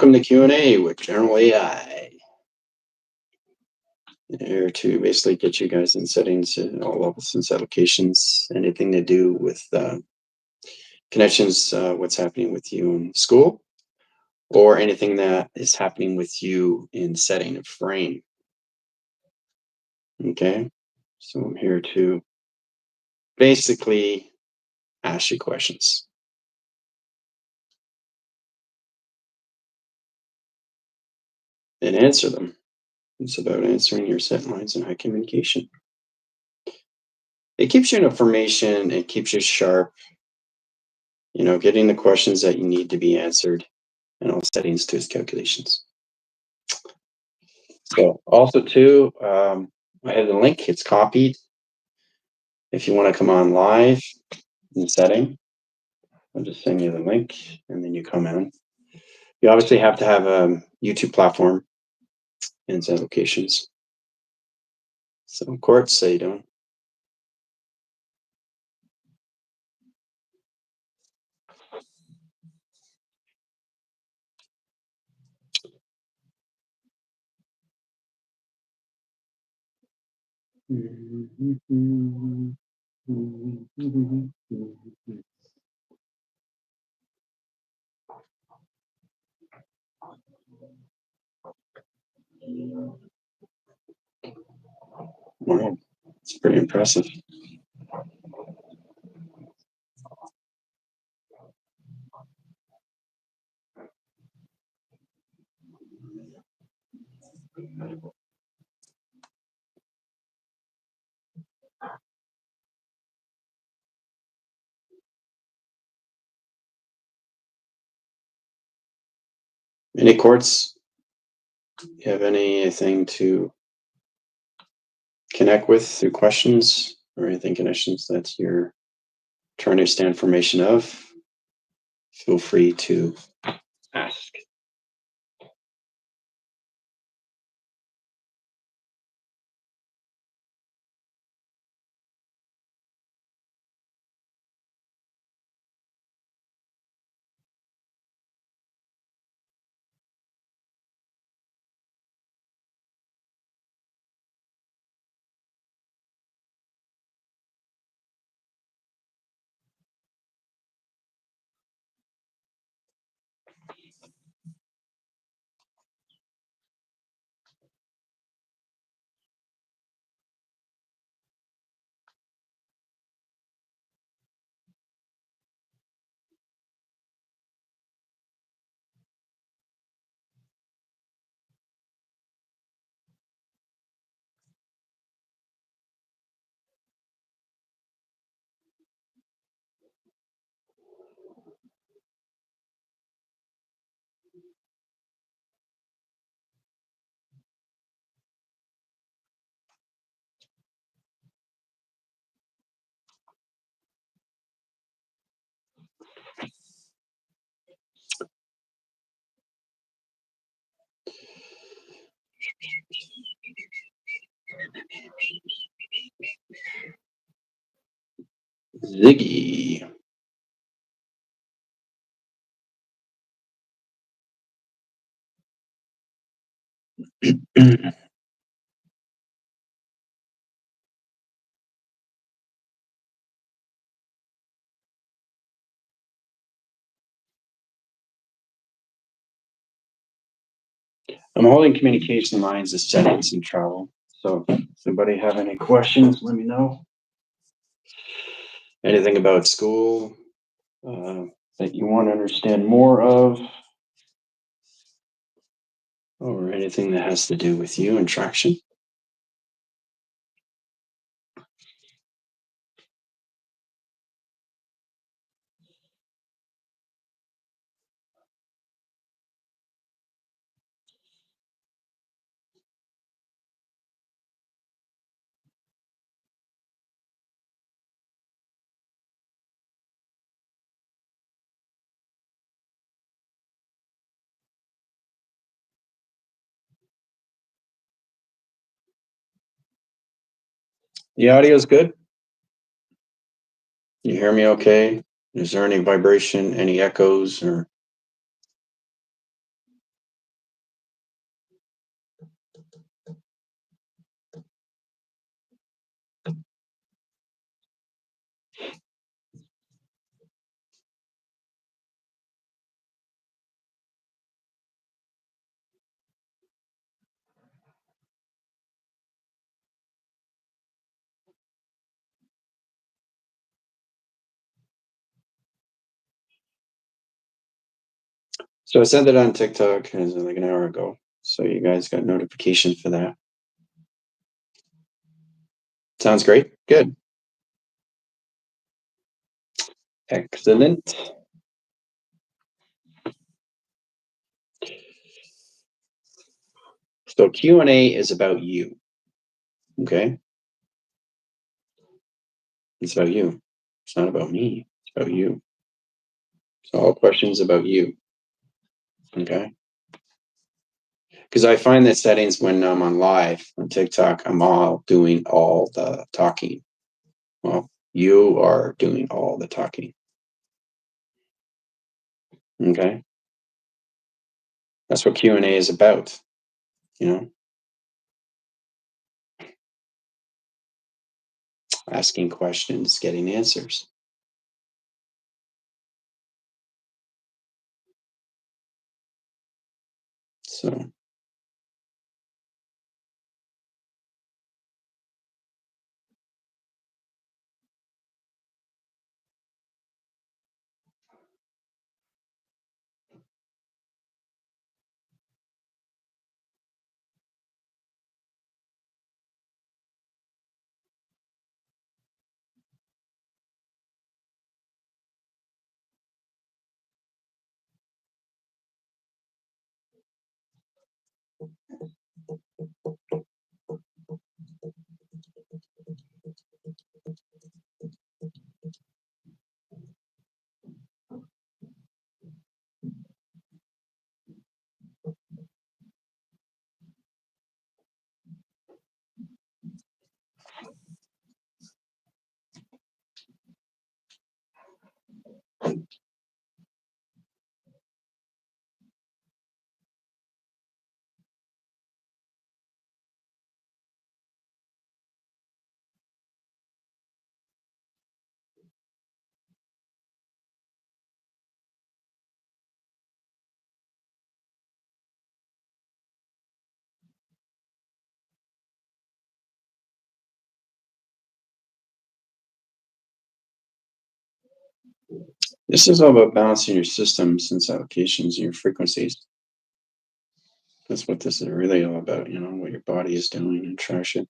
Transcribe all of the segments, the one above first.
Welcome to Q&A with General AI. Here to basically get you guys in settings at all levels and applications, anything to do with connections, what's happening with you in school, or anything that is happening with you in setting a frame. Okay, so I'm here to basically ask you questions. And answer them. It's about answering your set lines and high communication. It keeps you in information, it keeps you sharp, getting the questions that you need to be answered and all settings to his calculations. So also too, I have the link, it's copied. If you want to come on live in setting, I'll just send you the link and then you come in. You obviously have to have a YouTube platform and its applications. So courts say you don't. Wow, it's pretty impressive. Any courts? You have anything to connect with through questions or anything connections that you're trying to understand information of? Feel free to ask. Ziggy. I'm holding communication lines as settings and travel. So if anybody have any questions, let me know. Anything about school that you want to understand more of, or anything that has to do with you and traction. The audio is good. You hear me okay? Is there any vibration, any echoes, or So I sent it on TikTok like an hour ago. So you guys got notification for that. Sounds great. Good. Excellent. So Q&A is about you. Okay. It's about you. It's not about me. It's about you. So all questions about you. Okay. Because I find that settings when I'm on live on TikTok, I'm all doing all the talking. Well, you are doing all the talking. Okay. That's what Q&A is about. You know, asking questions, getting answers. So this is all about balancing your systems and allocations and your frequencies. That's what this is really all about, what your body is doing and trash it.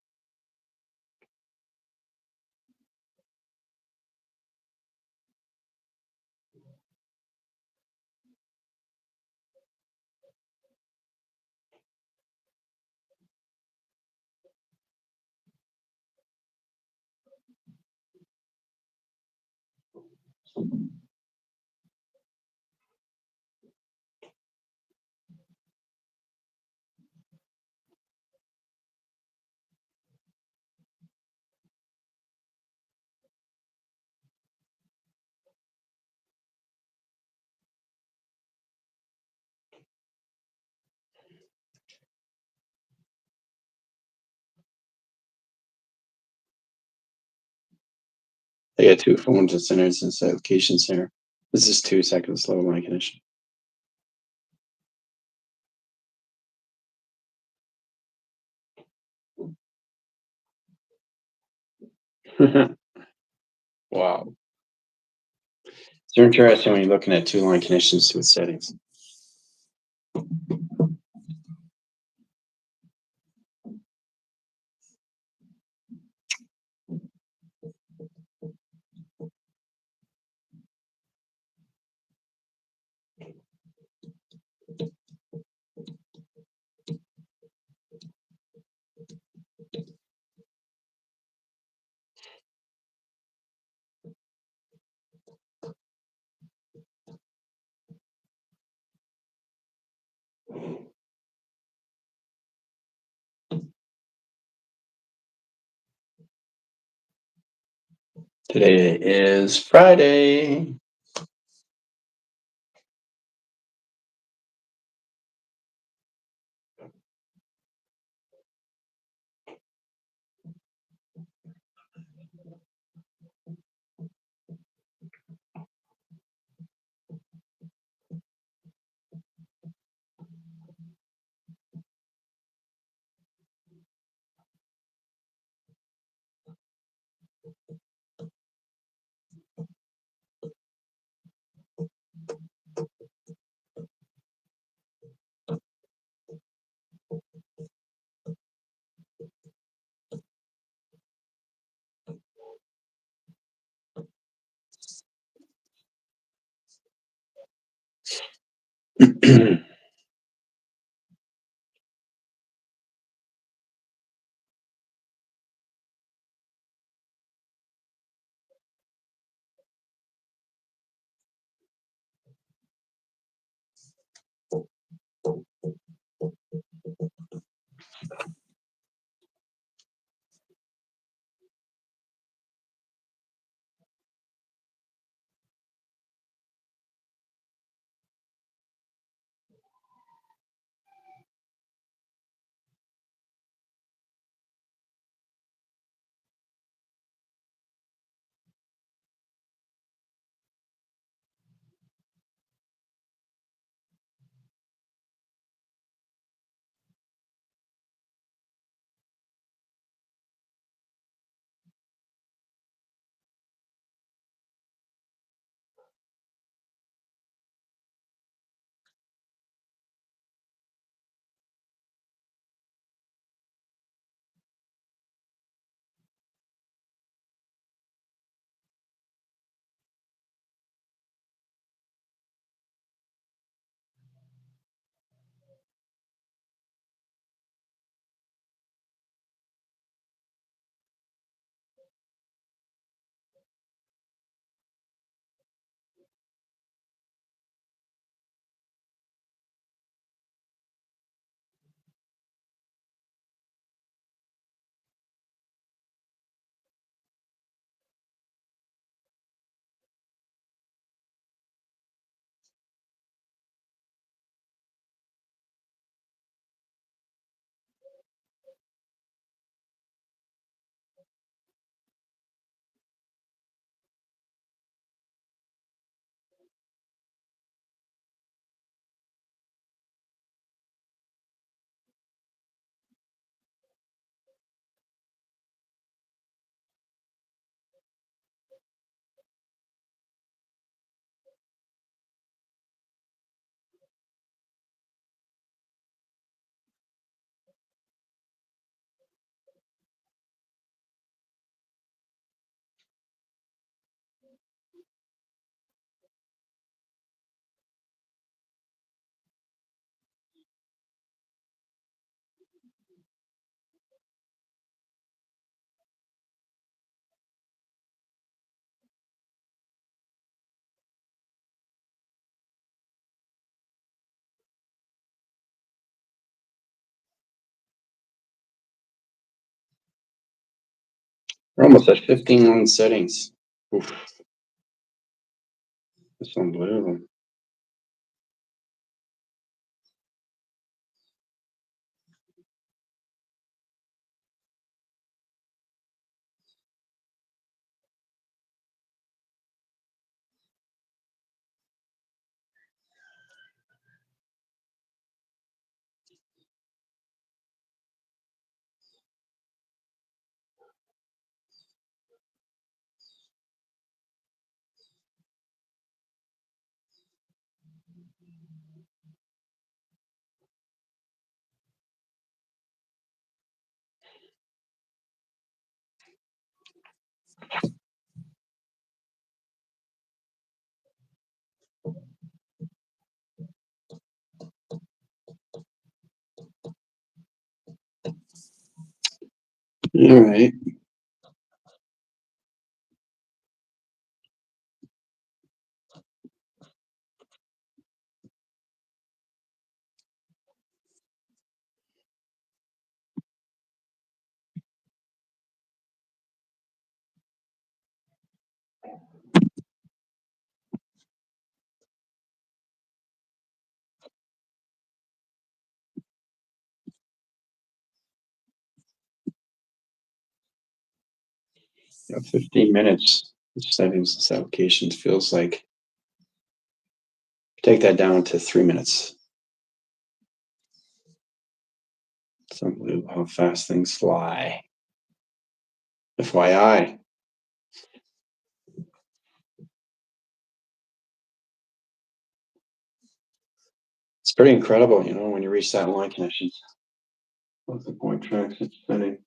I got two phones and centers and allocations here. This is 2 seconds low line condition. Wow. It's interesting when you're looking at 2 line conditions with settings. Today is Friday. We're almost at 15 line settings. Oof, that's unbelievable. All right. Yeah, 15 minutes. Settings and applications feels like take that down to 3 minutes. It's unbelievable how fast things fly. FYI. It's pretty incredible, when you reach that line connection. What's the point tracks it's spinning?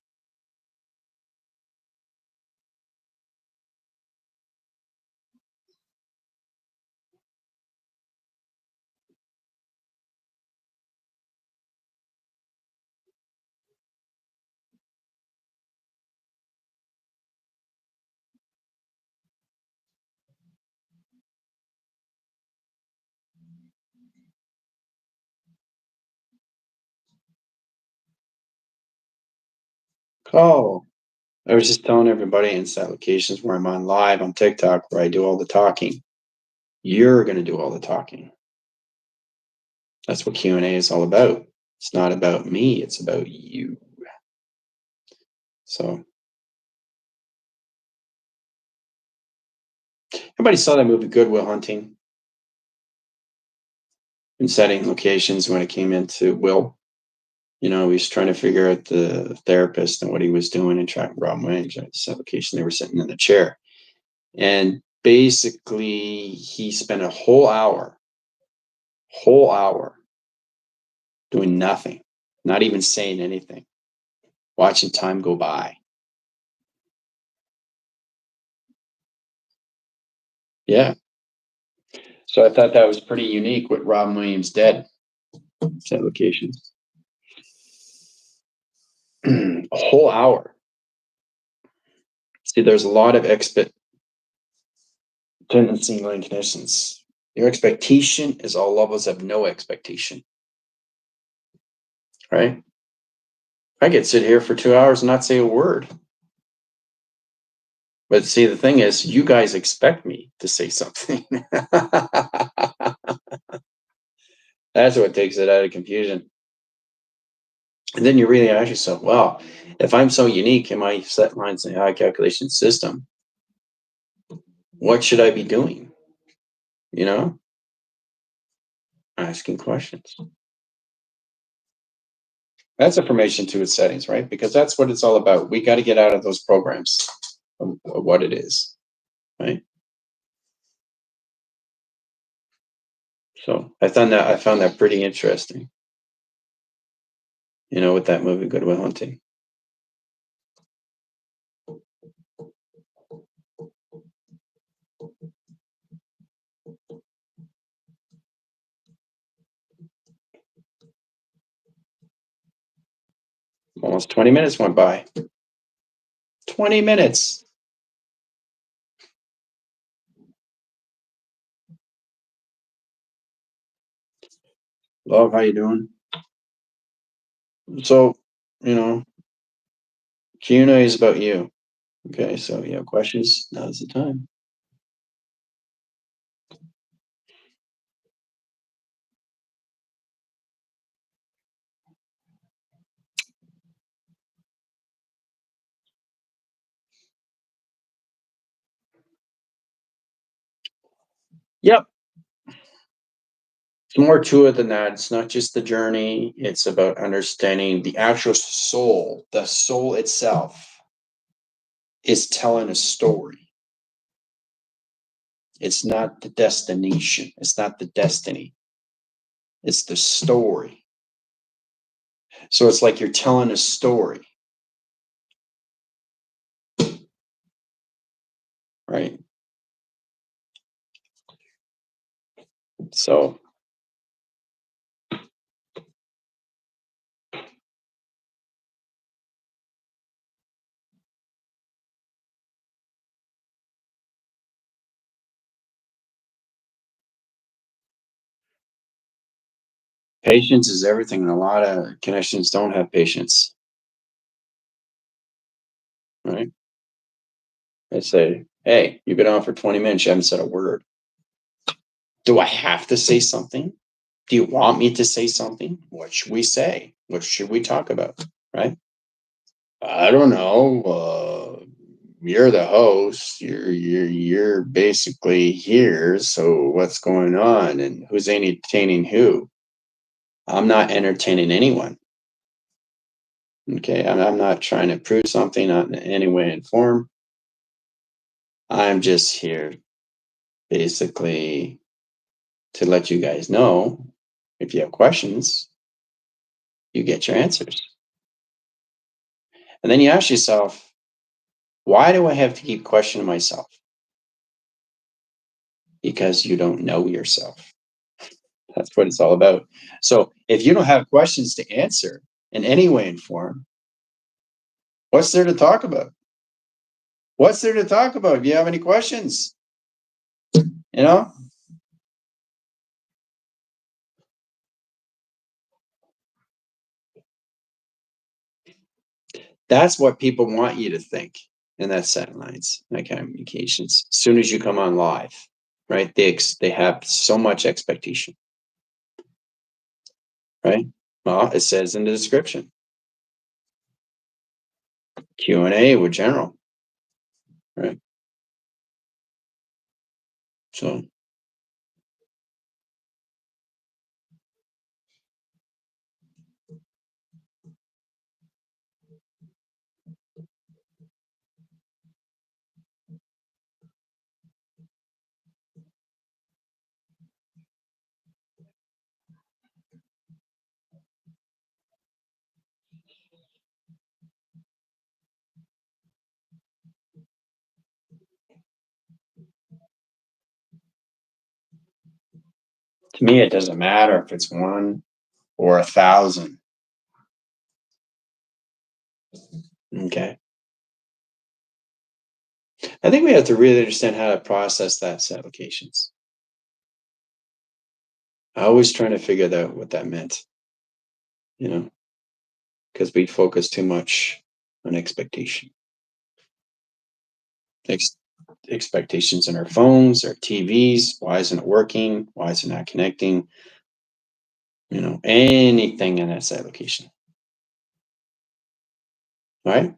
Oh, I was just telling everybody in set locations where I'm on live on TikTok where I do all the talking. You're going to do all the talking. That's what Q&A is all about. It's not about me. It's about you. So everybody saw that movie Good Will Hunting in setting locations when it came into Will. You know, he was trying to figure out the therapist and what he was doing and tracking Robin Williams at this location. They were sitting in the chair. And basically he spent a whole hour doing nothing, not even saying anything, watching time go by. Yeah. So I thought that was pretty unique with Robin Williams dead set locations. A whole hour. See, there's a lot of tendency in conditions. Your expectation is all levels of no expectation. Right? I could sit here for 2 hours and not say a word. But see, the thing is, you guys expect me to say something. That's what takes it out of confusion. And then you really ask yourself, well, if I'm so unique in my set lines and high calculation system, what should I be doing? You know, asking questions. That's information to its settings, right? Because that's what it's all about. We got to get out of those programs of what it is, right? So I found that pretty interesting. You know, with that movie Good Will Hunting. Almost 20 minutes went by. 20 minutes. Love, how you doing? So, you know, Q&A is about you. Okay, so you have questions, now's the time. Yep. It's more to it than that. It's not just the journey. It's about understanding the actual soul. The soul itself is telling a story. It's not the destination. It's not the destiny. It's the story. So it's like you're telling a story. Right? So patience is everything. And a lot of connections don't have patience. Right? They say, hey, you've been on for 20 minutes. You haven't said a word. Do I have to say something? Do you want me to say something? What should we say? What should we talk about? Right? I don't know. You're the host. You're basically here. So what's going on? And who's entertaining who? I'm not entertaining anyone. Okay, I'm not trying to prove something, not in any way and form. I'm just here basically to let you guys know if you have questions, you get your answers. And then you ask yourself, why do I have to keep questioning myself? Because you don't know yourself. That's what it's all about. So if you don't have questions to answer in any way and form, what's there to talk about? What's there to talk about? If you have any questions, you know? That's what people want you to think in that set lines, like communications. As soon as you come on live, right? They have so much expectation, right? Well, it says in the description, Q&A with general, right? So to me, it doesn't matter if it's 1 or 1,000. Okay. I think we have to really understand how to process that set locations. I was trying to figure out what that meant, because we focus too much on expectation. Expectations in our phones, our TVs. Why isn't it working? Why is it not connecting? Anything in that set location. Right?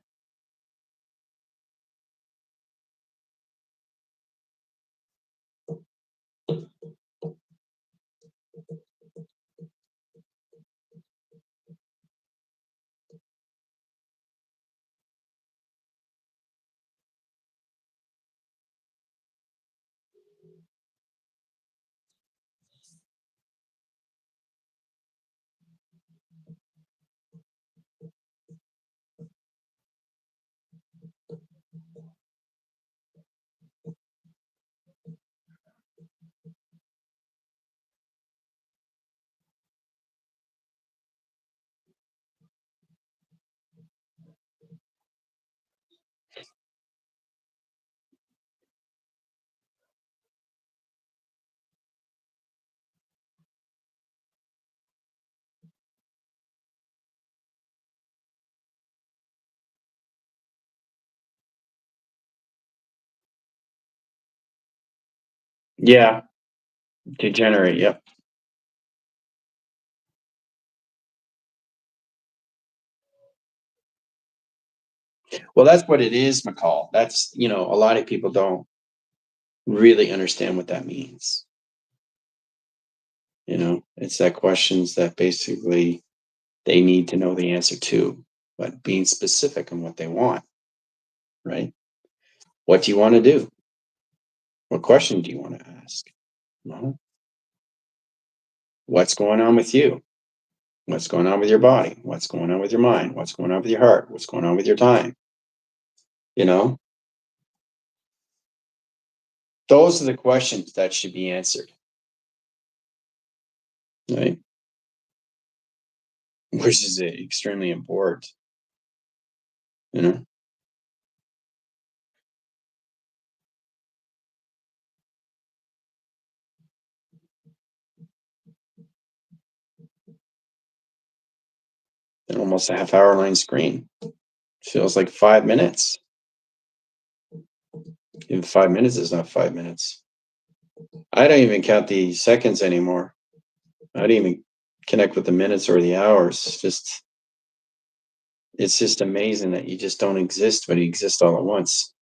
Yeah. Degenerate. Yep. Well, that's what it is, McCall. That's, a lot of people don't really understand what that means. It's that questions that basically they need to know the answer to, but being specific on what they want, right? What do you want to do? What question do you want to ask? Well, what's going on with you? What's going on with your body? What's going on with your mind? What's going on with your heart? What's going on with your time? You know, those are the questions that should be answered, right? Which is extremely important, you know? And almost a half-hour line screen feels like 5 minutes. Even 5 minutes is not 5 minutes. I don't even count the seconds anymore. I don't even connect with the minutes or the hours. It's just amazing that you just don't exist, but you exist all at once.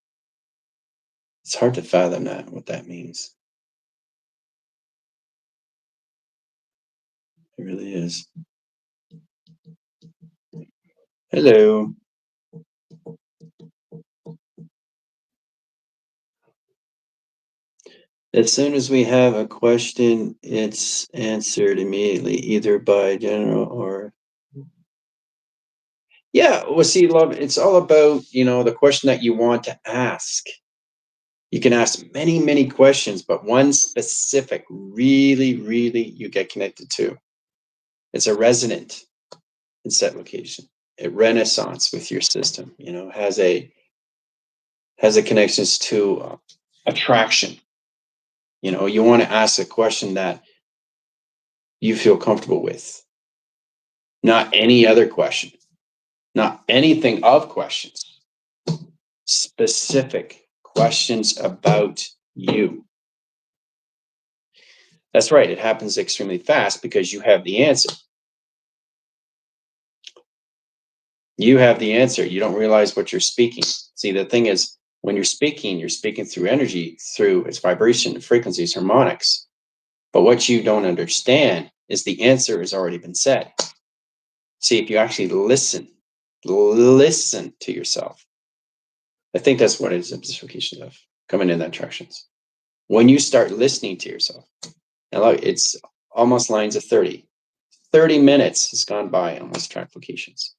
It's hard to fathom what that means. It really is. Hello. As soon as we have a question, it's answered immediately, either by general or. Yeah, well, see, love, it's all about, the question that you want to ask. You can ask many, many questions, but one specific, really, really, you get connected to. It's a resonant in set location. A renaissance with your system, has a connections to attraction. You want to ask a question that you feel comfortable with, not any other question. not anything of questions. Specific questions about you. That's right. It happens extremely fast because you have the answer. You have the answer. You don't realize what you're speaking. See, the thing is, when you're speaking through energy, through its vibration, frequencies, harmonics. But what you don't understand is the answer has already been said. See, if you actually listen to yourself. I think that's what it is, amplification of coming in that directions. When you start listening to yourself, now look, it's almost lines of 30. 30 minutes has gone by almost track locations.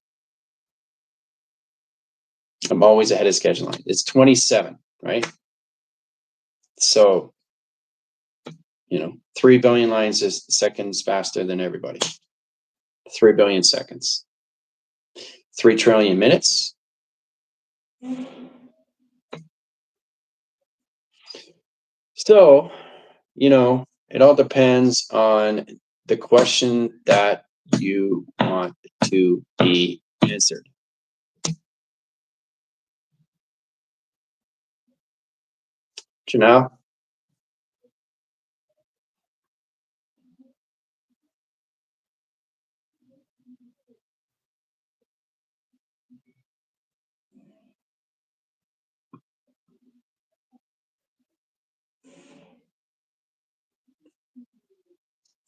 I'm always ahead of schedule line. It's 27, right? So, 3 billion lines is seconds faster than everybody. 3 billion seconds. 3 trillion minutes. So, it all depends on the question that you want to be answered. Janelle?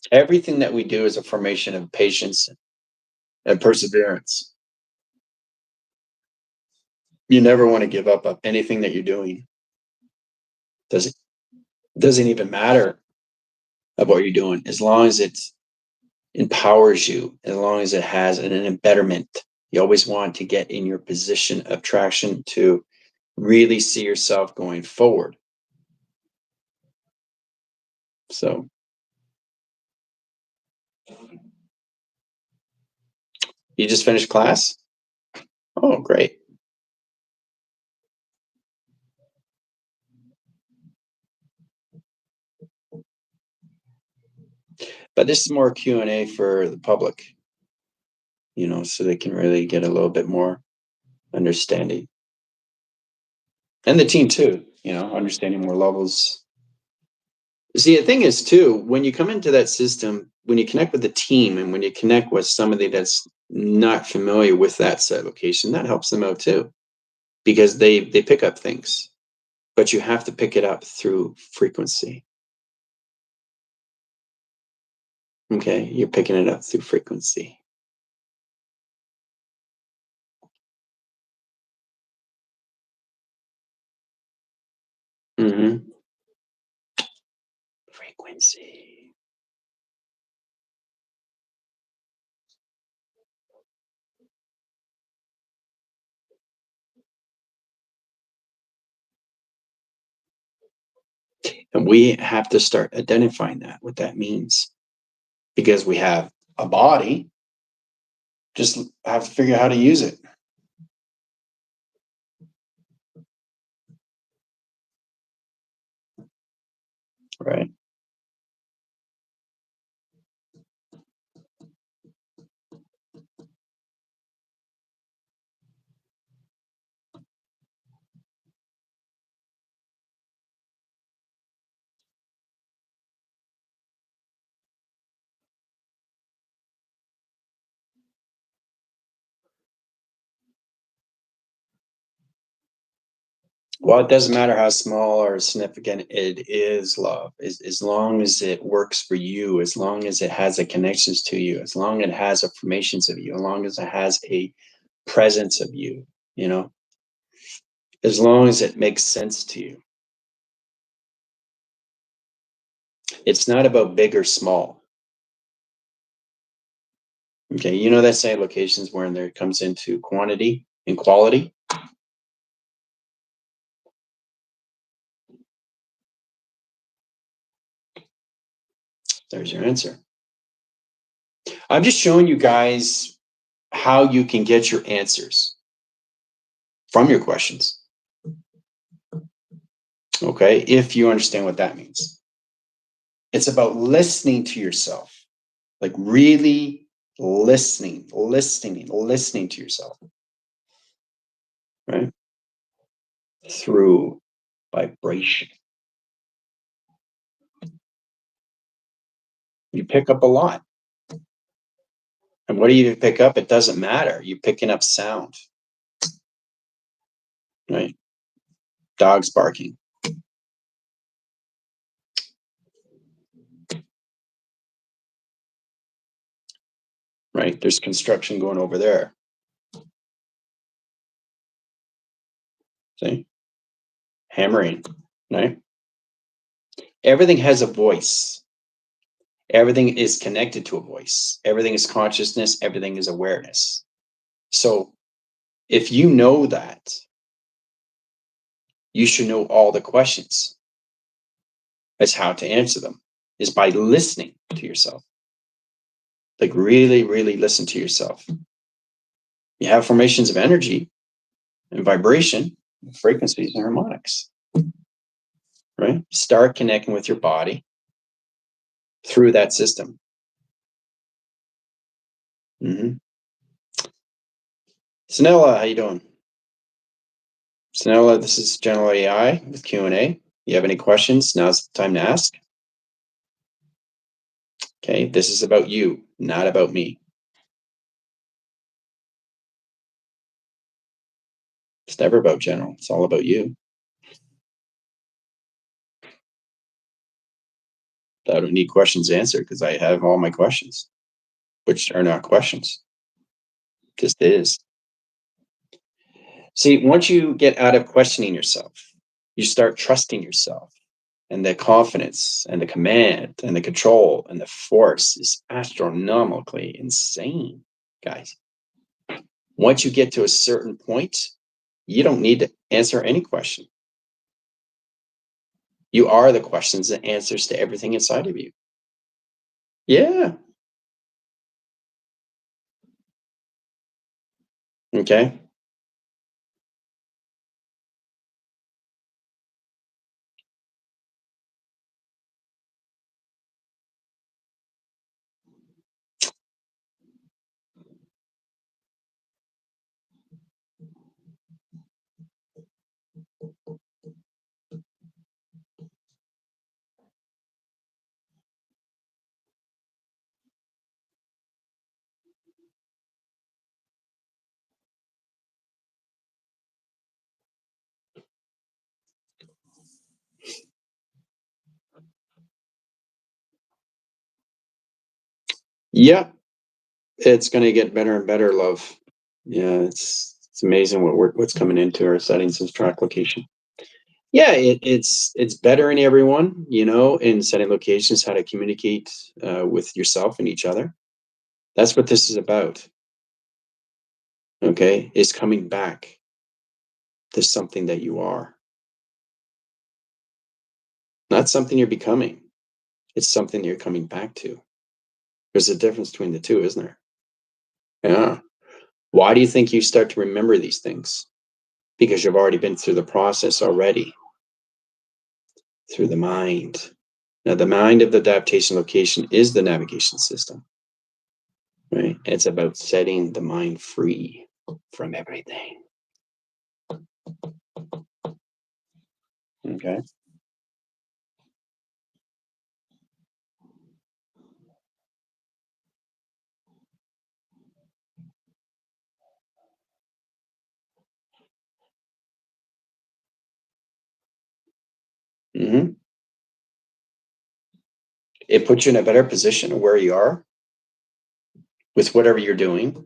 Everything that we do is a formation of patience and perseverance. You never want to give up on anything that you're doing. Doesn't even matter of what you're doing, as long as it empowers you, as long as it has an embetterment. You always want to get in your position of traction to really see yourself going forward. So, you just finished class? Oh, great. But this is more Q&A for the public, so they can really get a little bit more understanding. And the team too, understanding more levels. See, the thing is too, when you come into that system, when you connect with the team and when you connect with somebody that's not familiar with that set location, that helps them out too, because they pick up things, but you have to pick it up through frequency. Okay, you're picking it up through frequency. Mm-hmm. Frequency. And we have to start identifying what that means, because we have a body, just have to figure out how to use it. Right. Well, it doesn't matter how small or significant it is, love. As long as it works for you, as long as it has a connections to you, as long as it has affirmations of you, as long as it has a presence of you, as long as it makes sense to you. It's not about big or small. Okay, that saying, locations where there comes into quantity and quality. There's your answer. I'm just showing you guys how you can get your answers from your questions. Okay, if you understand what that means. It's about listening to yourself, like really listening to yourself. right? Through vibration. You pick up a lot. And what do you pick up? It doesn't matter. You're picking up sound, right? Dogs barking. Right? There's construction going over there. See? Hammering, right? Everything has a voice. Everything is connected to a voice. Everything is consciousness. Everything is awareness. So if you know that, you should know all the questions. As how to answer them is by listening to yourself. Like really, really listen to yourself. You have formations of energy and vibration, frequencies and harmonics, right? Start connecting with your body through that system. Sanella, how you doing? Sanella, this is General AI with Q&A. You have any questions? Now's the time to ask. Okay, this is about you, not about me. It's never about General. It's all about you. I don't need questions answered because I have all my questions, which are not questions. Just is. See, once you get out of questioning yourself, you start trusting yourself, and the confidence and the command and the control and the force is astronomically insane, guys. Once you get to a certain point, you don't need to answer any question. You are the questions and answers to everything inside of you. Yeah. Okay. Yeah. It's going to get better and better, love. Yeah, it's amazing what's coming into our settings as track location. Yeah, it's better in everyone, in setting locations, how to communicate with yourself and each other. That's what this is about. Okay, is coming back to something that you are, not something you're becoming. It's something you're coming back to. There's a difference between the two, isn't there? Yeah. Why do you think you start to remember these things? Because you've already been through the process already, through the mind. Now, the mind of the adaptation location is the navigation system, right? It's about setting the mind free from everything. Okay. Mm-hmm. It puts you in a better position of where you are with whatever you're doing,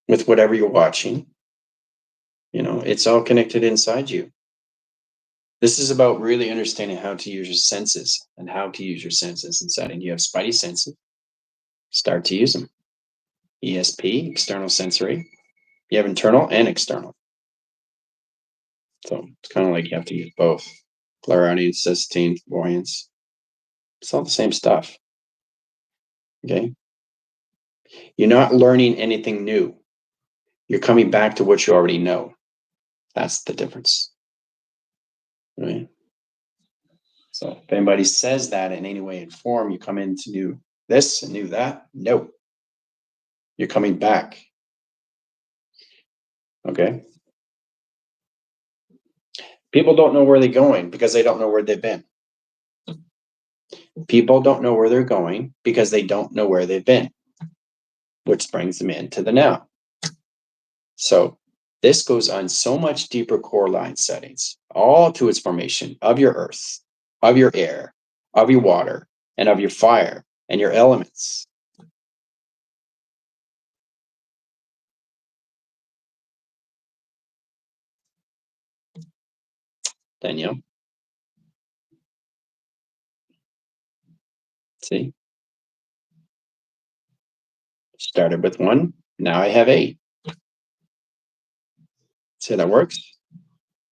with whatever you're watching. It's all connected inside you. This is about really understanding how to use your senses and how to use your senses inside. And you have spidey senses. Start to use them. ESP, external sensory. You have internal and external. So it's kind of like you have to use both. Clairaudience, sustain, voyance. It's all the same stuff. Okay. You're not learning anything new. You're coming back to what you already know. That's the difference. Right. So if anybody says that in any way and form, you come in to do this and do that. No. You're coming back. Okay. People don't know where they're going because they don't know where they've been. People don't know where they're going because they don't know where they've been, which brings them into the now. So this goes on so much deeper core line settings, all to its formation of your earth, of your air, of your water, and of your fire and your elements. Danielle, see, started with 1, now I have 8. See how that works?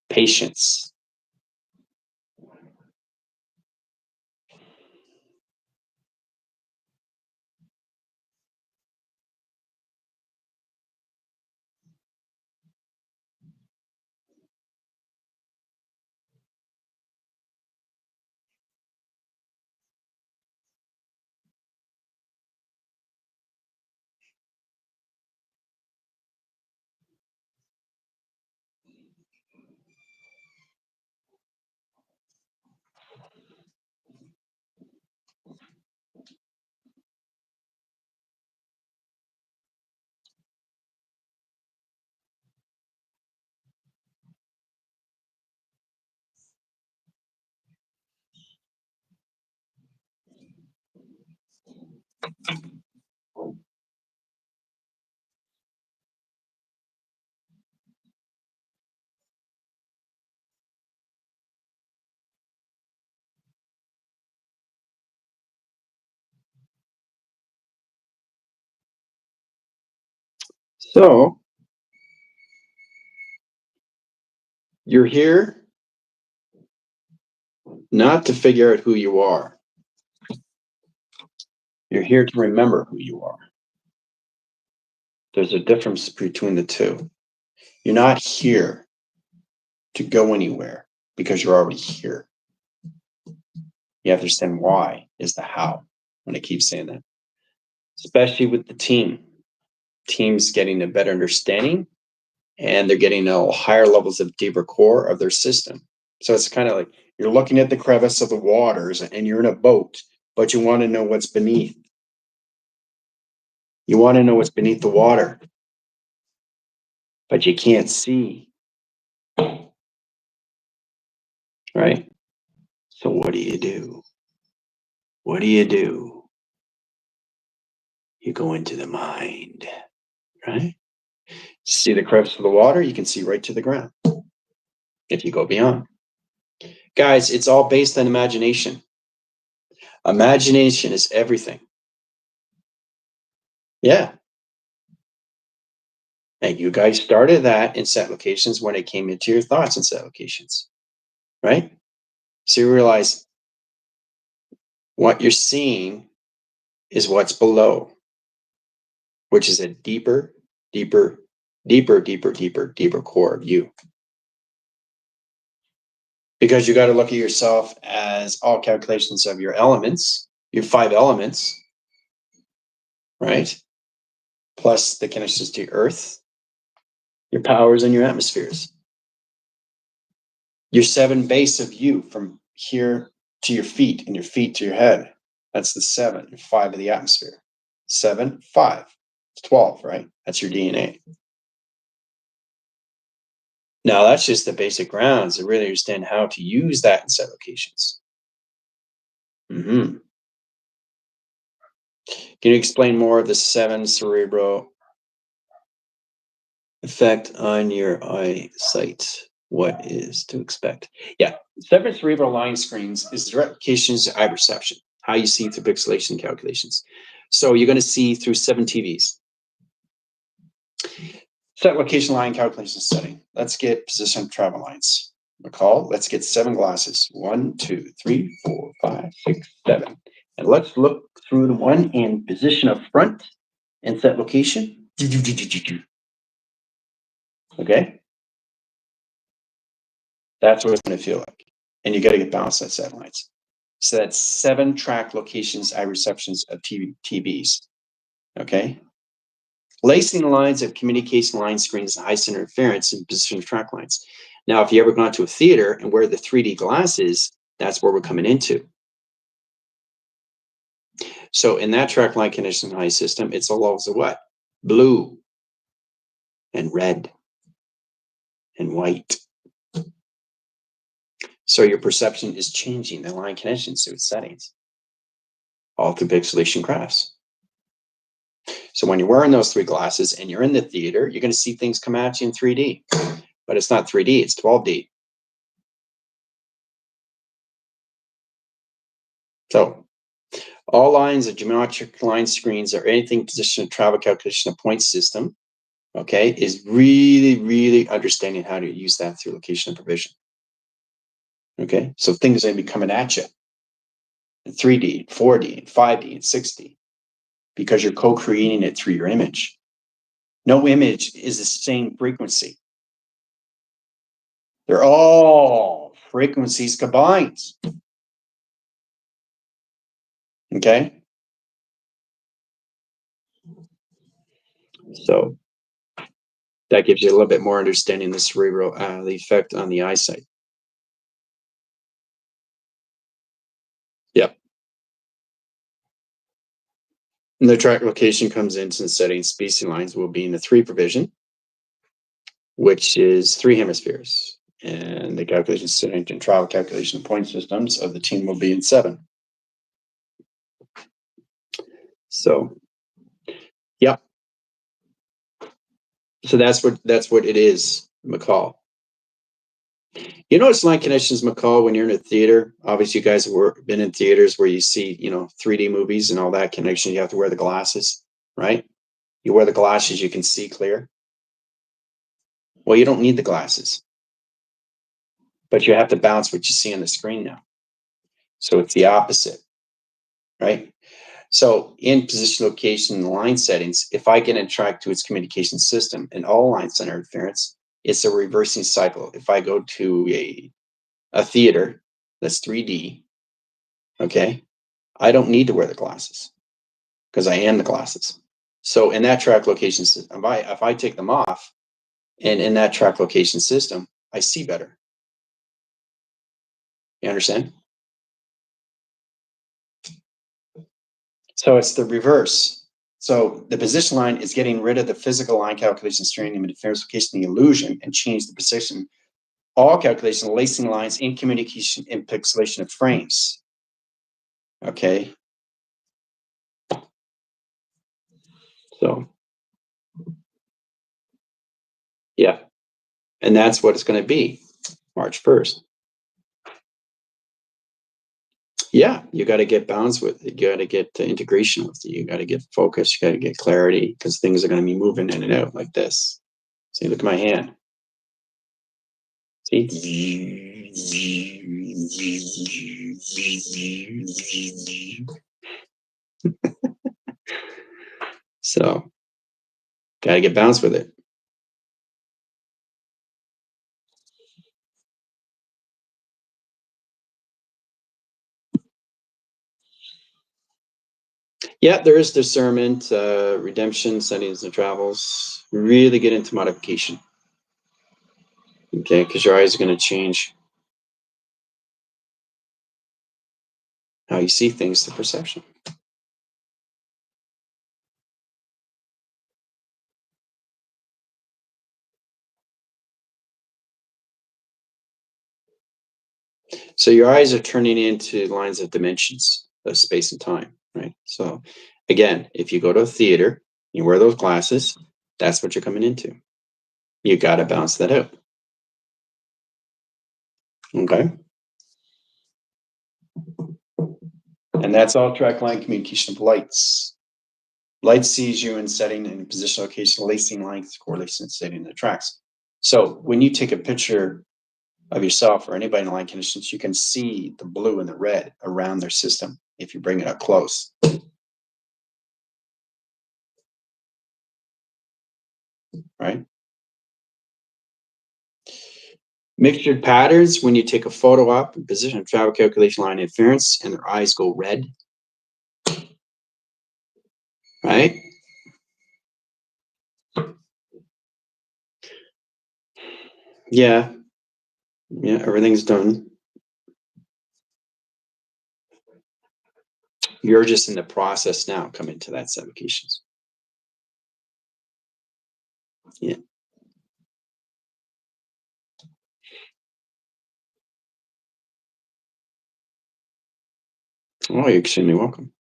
Patience. So you're here not to figure out who you are. You're here to remember who you are. There's a difference between the two. You're not here to go anywhere because you're already here. You have to understand why is the how when I keep saying that, especially with the team. Teams getting a better understanding and they're getting higher levels of deeper core of their system. So it's kind of like you're looking at the crevice of the waters and you're in a boat, but you want to know what's beneath. You want to know what's beneath the water, but you can't see. Right? So what do you do? What do you do? You go into the mind, right? See the crevice of the water, you can see right to the ground if you go beyond. Guys, it's all based on imagination. Imagination is everything. Yeah. And you guys started that in set locations when it came into your thoughts in set locations, right? So you realize what you're seeing is what's below, which is a deeper, deeper, deeper, deeper, deeper, deeper core of you. Because you got to look at yourself as all calculations of your elements, your 5 elements, right? Plus the connections to earth, your powers, and your atmospheres. Your 7 base of you from here to your feet and your feet to your head. That's the 7, 5 of the atmosphere. 7, 5. It's 12, right? That's your DNA. Now, that's just the basic grounds to really understand how to use that in set locations. Mm-hmm. Can you explain more of the 7 cerebral effect on your eyesight? What is to expect? Yeah, 7 cerebral line screens is direct applications to eye perception, how you see through pixelation calculations. So you're going to see through 7 TVs. Set location line calculation setting. Let's get position travel lines. Recall, let's get 7 glasses. 1, 2, 3, 4, 5, 6, 7. And let's look through the one in position of front and set location. Okay? That's what it's going to feel like. And you got to get balanced at satellites. So that's 7 track locations, eye receptions of TVs. Okay? Lacing the lines of communication line screens and high center interference and position of track lines. Now, if you ever gone to a theater and wear the 3D glasses, that's where we're coming into. So in that track line condition high system, it's all levels of what? Blue and red and white. So your perception is changing the line conditions to its settings, all through pixelation graphs. So when you're wearing those 3 glasses and you're in the theater, you're going to see things come at you in 3D, but it's not 3D, it's 12D. So all lines of geometric line screens or anything position of travel calculation of point system, okay, is really, really understanding how to use that through location and provision. Okay, so things are going to be coming at you in 3D, 4D, 5D, and 6D because you're co-creating it through your image. No image is the same frequency. They're all frequencies combined. Okay? So that gives you a little bit more understanding of the cerebral, the effect on the eyesight. Yep. And the track location comes into the setting. Spacing lines will be in the 3 provision, which is 3 hemispheres. And the calculation setting and travel calculation point systems of the team will be in 7. So, yeah. So that's what it is, McCall. You notice line connections, McCall, when you're in a theater. Obviously, you guys have been in theaters where you see, 3D movies and all that connection. You have to wear the glasses, right? You wear the glasses, you can see clear. Well, you don't need the glasses, but you have to bounce what you see on the screen now. So it's the opposite, right? So in position, location, and line settings, if I get a track to its communication system and all line center interference, it's a reversing cycle. If I go to a theater that's 3D, okay, I don't need to wear the glasses because I am the glasses. So in that track location system, if I take them off, and in that track location system, I see better. You understand? So it's the reverse. So the position line is getting rid of the physical line calculation, straining, and differentiation, the illusion, and change the position. All calculation, lacing lines in communication and pixelation of frames. Okay. So, yeah. And that's what it's going to be March 1st. Yeah, you got to get balance with it. You got to get integration with it. You got to get focus. You got to get clarity because things are going to be moving in and out like this. See, look at my hand. See? So, got to get balanced with it. Yeah, there is discernment, redemption, settings, and travels. Really get into modification. Okay, because your eyes are going to change how you see things, the perception. So your eyes are turning into lines of dimensions of space and time, right? So again, if you go to a theater, you wear those glasses, that's what you're coming into. You got to balance that out. Okay. And that's all track line communication of lights. Light sees you in setting and position, location, lacing length, correlation, setting the tracks. So when you take a picture of yourself or anybody in line conditions, you can see the blue and the red around their system if you bring it up close. Right? Mixtured patterns, when you take a photo up and position of travel calculation line interference and their eyes go red. Right? Yeah. Yeah, everything's done. You're just in the process now coming to that suffocations. Yeah. Oh, you're extremely welcome.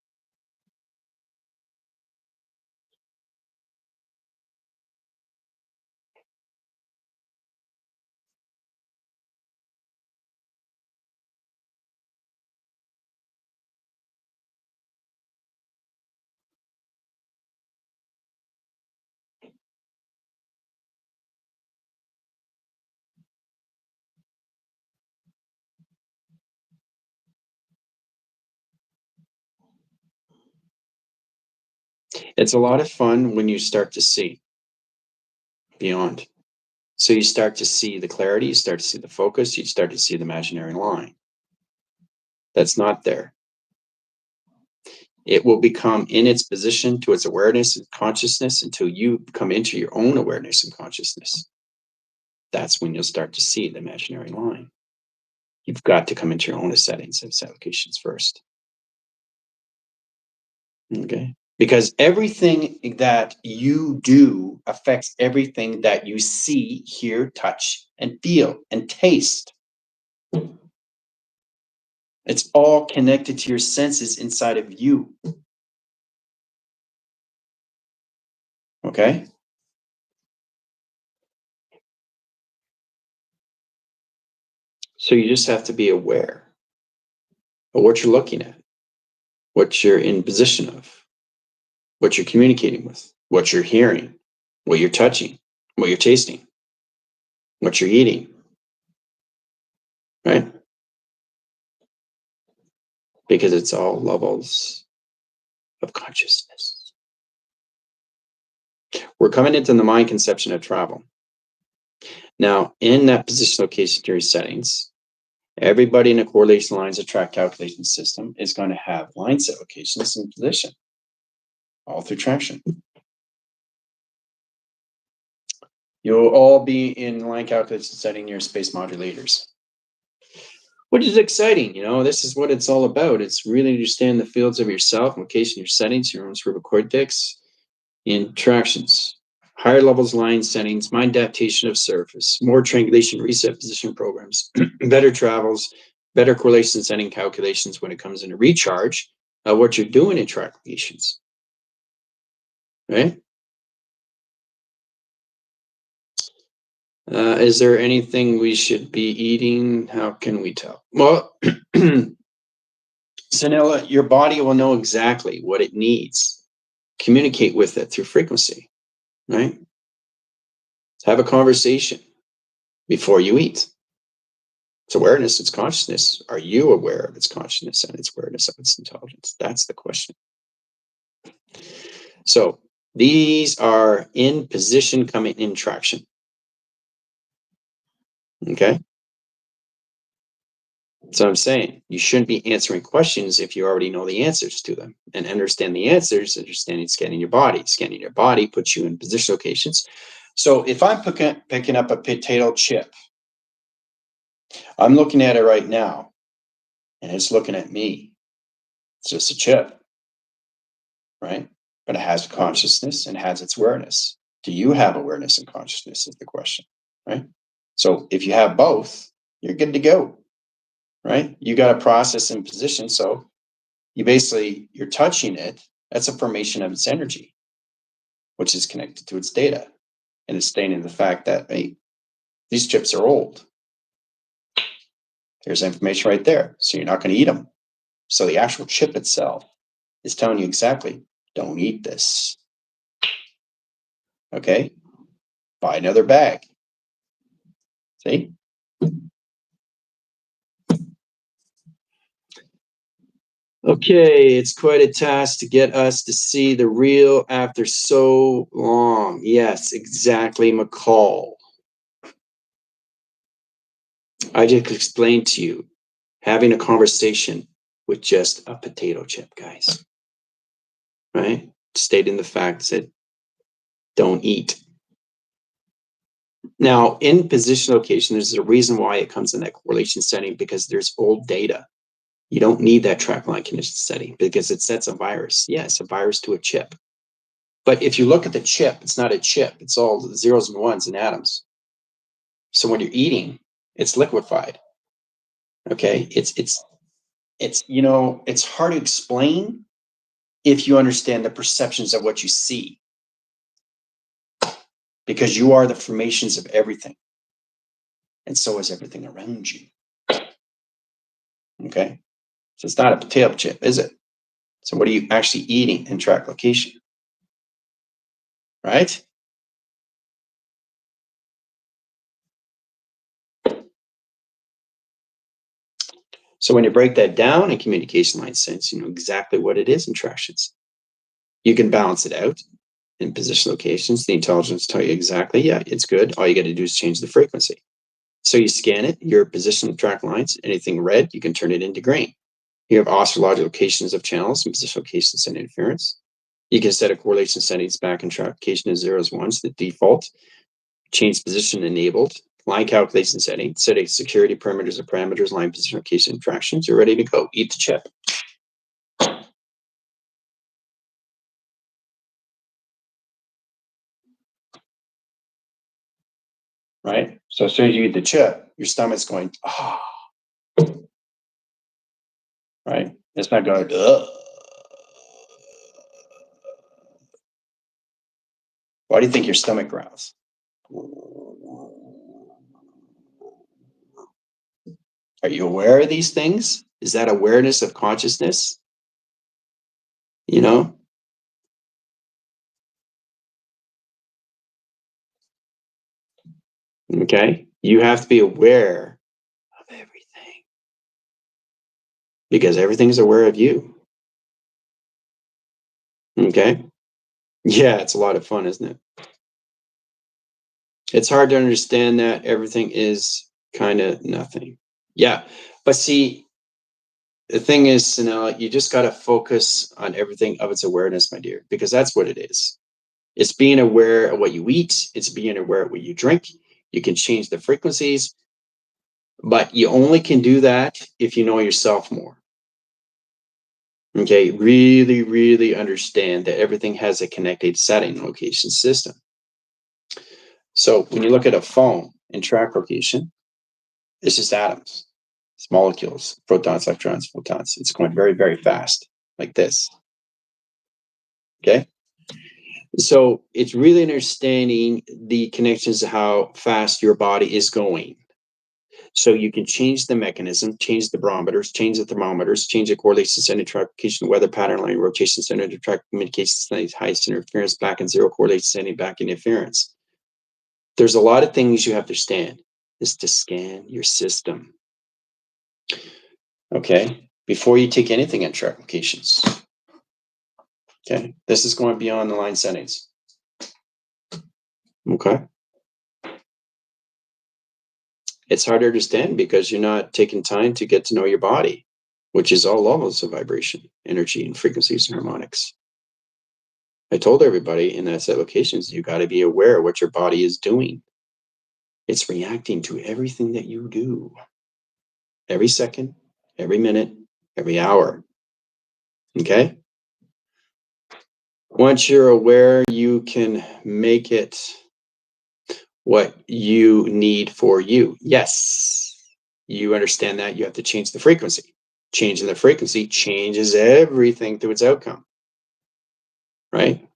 It's a lot of fun when you start to see beyond. So you start to see the clarity, you start to see the focus, you start to see the imaginary line. That's not there. It will become in its position to its awareness and consciousness until you come into your own awareness and consciousness. That's when you'll start to see the imaginary line. You've got to come into your own settings and applications first. Okay. Because everything that you do affects everything that you see, hear, touch, and feel and taste. It's all connected to your senses inside of you. Okay. So you just have to be aware of what you're looking at, what you're in position of, what you're communicating with, what you're hearing, what you're touching, what you're tasting, what you're eating. Right. Because it's all levels of consciousness. We're coming into the mind conception of travel. Now, in that position location theory settings, everybody in a correlation lines of track calculation system is going to have line set locations in position, all through traction. You'll all be in line calculation setting your space modulators, which is exciting. This is what it's all about. It's really understand the fields of yourself, location, your settings, your own cerebral cortex, interactions, higher levels line settings, mind adaptation of surface, more triangulation reset position programs, better travels, better correlation setting calculations when it comes into recharge of what you're doing in track locations. Right? Is there anything we should be eating? How can we tell? Well, Sanella, your body will know exactly what it needs. Communicate with it through frequency, right? Have a conversation before you eat. It's awareness, it's consciousness. Are you aware of its consciousness and its awareness of its intelligence? That's the question. So these are in position coming in traction. Okay. So I'm saying you shouldn't be answering questions if you already know the answers to them and understand the answers, understanding scanning your body. Scanning your body puts you in position locations. So if I'm picking up a potato chip, I'm looking at it right now and it's looking at me. It's just a chip, right? But it has consciousness and has its awareness. Do you have awareness and consciousness is the question, right? So if you have both, you're good to go, right? You got a process in position. So you're touching it. That's a formation of its energy, which is connected to its data. And it's stating the fact that, hey, these chips are old. There's information right there. So you're not going to eat them. So the actual chip itself is telling you exactly, don't eat this. Okay? Buy another bag. See? Okay, it's quite a task to get us to see the real after so long. Yes, exactly, McCall. I just explained to you having a conversation with just a potato chip, guys. Right? Stating the facts that don't eat. Now, in position location, there's a reason why it comes in that correlation setting, because there's old data. You don't need that track line condition setting because it sets a virus. Yes, a virus to a chip. But if you look at the chip, it's not a chip. It's all zeros and ones and atoms. So when you're eating, it's liquefied. Okay, it's you know, it's hard to explain if you understand the perceptions of what you see, because you are the formations of everything, and so is everything around you. Okay, so it's not a potato chip, is it? So what are you actually eating in track location, right? So when you break that down in communication line sense, you know exactly what it is in tractions. You can balance it out in position locations. The intelligence tell you exactly, yeah, it's good. All you got to do is change the frequency. So you scan it, your position track lines, anything red, you can turn it into green. You have astrological locations of channels and position locations and interference. You can set a correlation settings back in track location as zeros, ones, the default, change position enabled, line calculation setting, set a security parameters of parameters, line position location interactions. You're ready to go. Eat the chip. Right? So as soon as you eat the chip, your stomach's going, ah, right? It's not going, ugh. Why do you think your stomach growls? Are you aware of these things? Is that awareness of consciousness? You know? Okay. You have to be aware of everything because everything's aware of you. Okay. Yeah, it's a lot of fun, isn't it? It's hard to understand that everything is kind of nothing. Yeah. But see, the thing is, Sanella, you just got to focus on everything of its awareness, my dear, because that's what it is. It's being aware of what you eat, it's being aware of what you drink. You can change the frequencies, but you only can do that if you know yourself more. Okay, really, really understand that everything has a connected setting location system. So when you look at a phone in track location, it's just atoms, it's molecules, protons, electrons, photons. It's going very, very fast, like this. Okay. So it's really understanding the connections to how fast your body is going. So you can change the mechanism, change the barometers, change the thermometers, change the correlation center tracking, weather pattern line, rotation center to track communication center, highest interference, back and zero correlation center, back interference. There's a lot of things you have to understand is to scan your system. Okay. Before you take anything in track locations. Okay. This is going beyond the line settings. Okay. It's hard to understand because you're not taking time to get to know your body, which is all levels of vibration, energy, and frequencies and harmonics. I told everybody in that set locations, you got to be aware of what your body is doing. It's reacting to everything that you do. Every second, every minute, every hour. Okay? Once you're aware, you can make it what you need for you. Yes, you understand that you have to change the frequency. Changing the frequency changes everything through its outcome, right?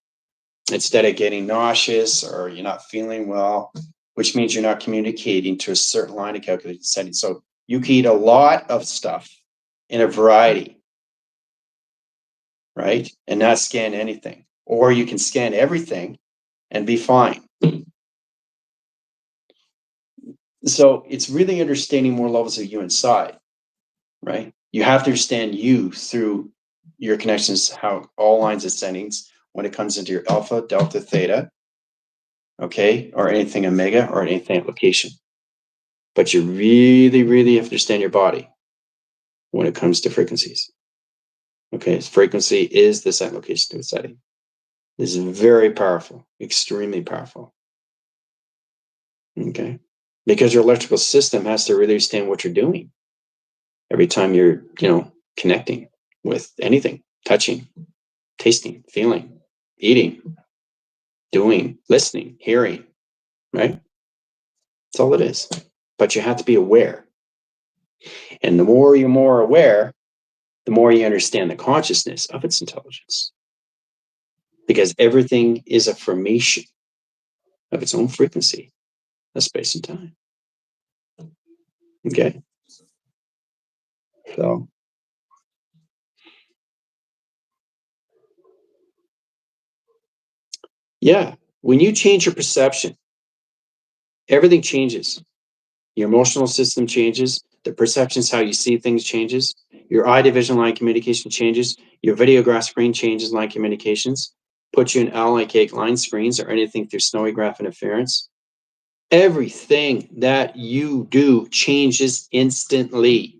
Instead of getting nauseous or you're not feeling well, which means you're not communicating to a certain line of calculated setting. So you can eat a lot of stuff in a variety, right? And not scan anything. Or you can scan everything and be fine. So it's really understanding more levels of you inside, right? You have to understand you through your connections, how all lines of settings, when it comes into your alpha, delta, theta, okay, or anything omega or anything location. But you really, really have to understand your body when it comes to frequencies. Okay, frequency is the set location to a setting. This is very powerful, extremely powerful. Okay. Because your electrical system has to really understand what you're doing every time you're, connecting with anything, touching, tasting, feeling, eating, doing, listening, hearing, right? That's all it is. But you have to be aware. And the more you're more aware, the more you understand the consciousness of its intelligence. Because everything is a formation of its own frequency of space and time. Okay? So, yeah, when you change your perception, everything changes. Your emotional system changes. The perceptions, how you see things changes. Your eye division line communication changes. Your videograph screen changes line communications. Put you in L-like line screens or anything through snowy graph interference. Everything that you do changes instantly.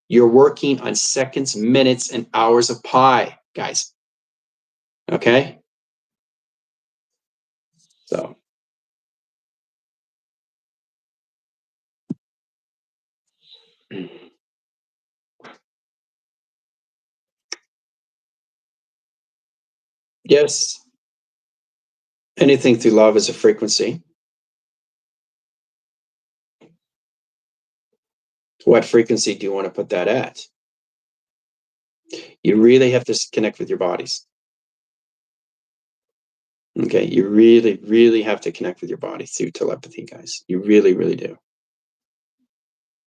You're working on seconds, minutes, and hours of pi, guys. Okay? So, yes, anything through love is a frequency. What frequency do you want to put that at? You really have to connect with your bodies. Okay, you really, really have to connect with your body through telepathy, guys. You really, really do.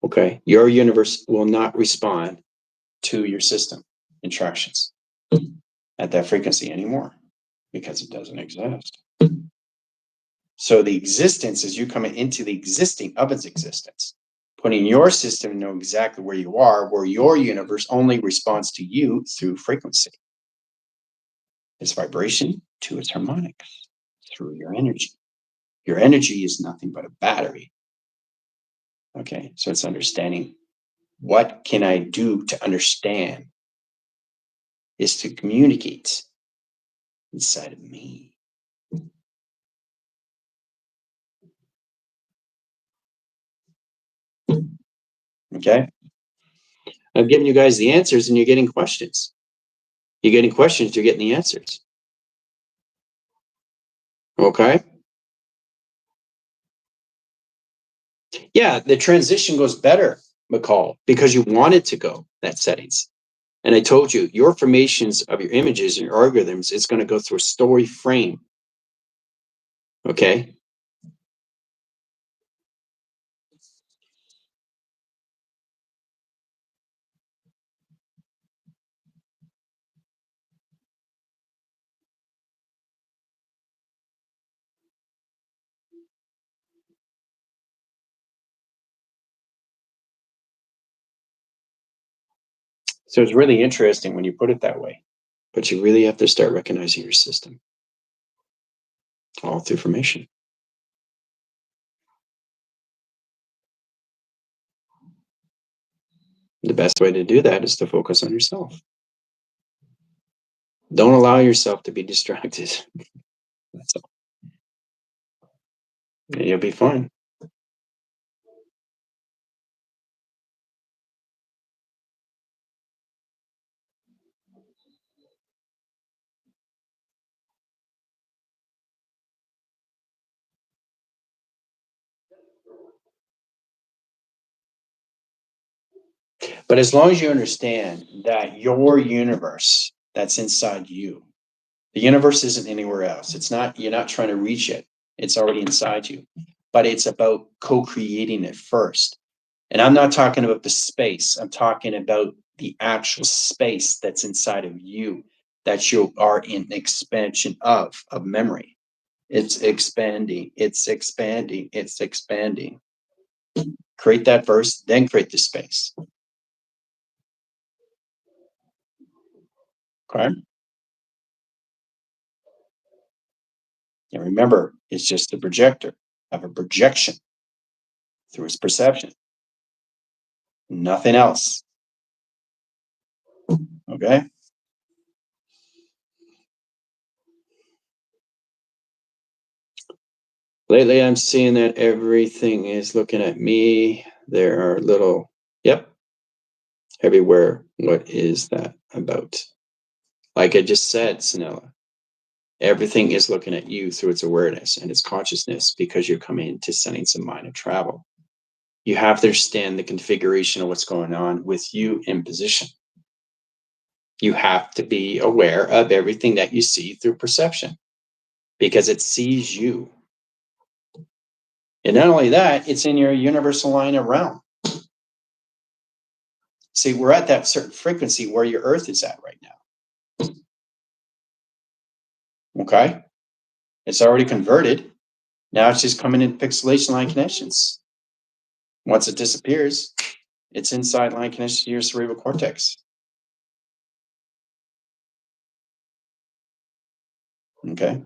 Okay, your universe will not respond to your system instructions at that frequency anymore because it doesn't exist. So the existence is you coming into the existing of its existence, putting your system to know exactly where you are, where your universe only responds to you through frequency. Its vibration to its harmonics through your energy. Your energy is nothing but a battery. Okay, so it's understanding what can I do to understand is to communicate inside of me. Okay, I'm giving you guys the answers and you're getting questions. You're getting questions, you're getting the answers. Okay, yeah, the transition goes better, McCall, because you want it to go that settings. And I told you, your formations of your images and your algorithms is going to go through a story frame. Okay. So it's really interesting when you put it that way, but you really have to start recognizing your system all through formation. The best way to do that is to focus on yourself. Don't allow yourself to be distracted. That's all. You'll be fine. But as long as you understand that your universe that's inside you, the universe isn't anywhere else. It's not, you're not trying to reach it. It's already inside you. But it's about co-creating it first. And I'm not talking about the space. I'm talking about the actual space that's inside of you that you are in expansion of memory. It's expanding, it's expanding, it's expanding. Create that first, then create the space. Okay. And remember, it's just a projector of a projection through its perception. Nothing else. Okay. Lately, I'm seeing that everything is looking at me. There are little, yep, everywhere. What is that about? Like I just said, Sanella, everything is looking at you through its awareness and its consciousness because you're coming into settings of mind of travel. You have to understand the configuration of what's going on with you in position. You have to be aware of everything that you see through perception because it sees you. And not only that, it's in your universal line of realm. See, we're at that certain frequency where your earth is at right now. Okay? It's already converted. Now it's just coming in pixelation line connections. Once it disappears, it's inside line connection to your cerebral cortex. Okay?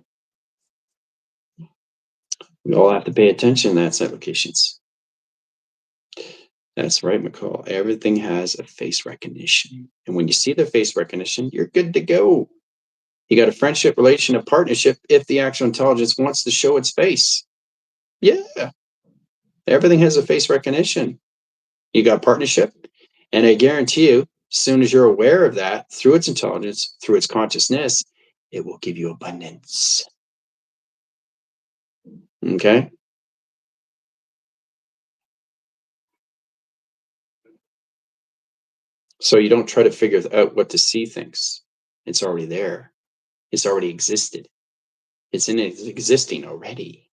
We all have to pay attention to that applications. That's right, McCall. Everything has a face recognition. And when you see the face recognition, you're good to go. You got a friendship, relation, a partnership if the actual intelligence wants to show its face. Yeah. Everything has a face recognition. You got partnership. And I guarantee you, as soon as you're aware of that through its intelligence, through its consciousness, it will give you abundance. Okay? So you don't try to figure out what to see things. It's already there. It's already existed. It's existing already.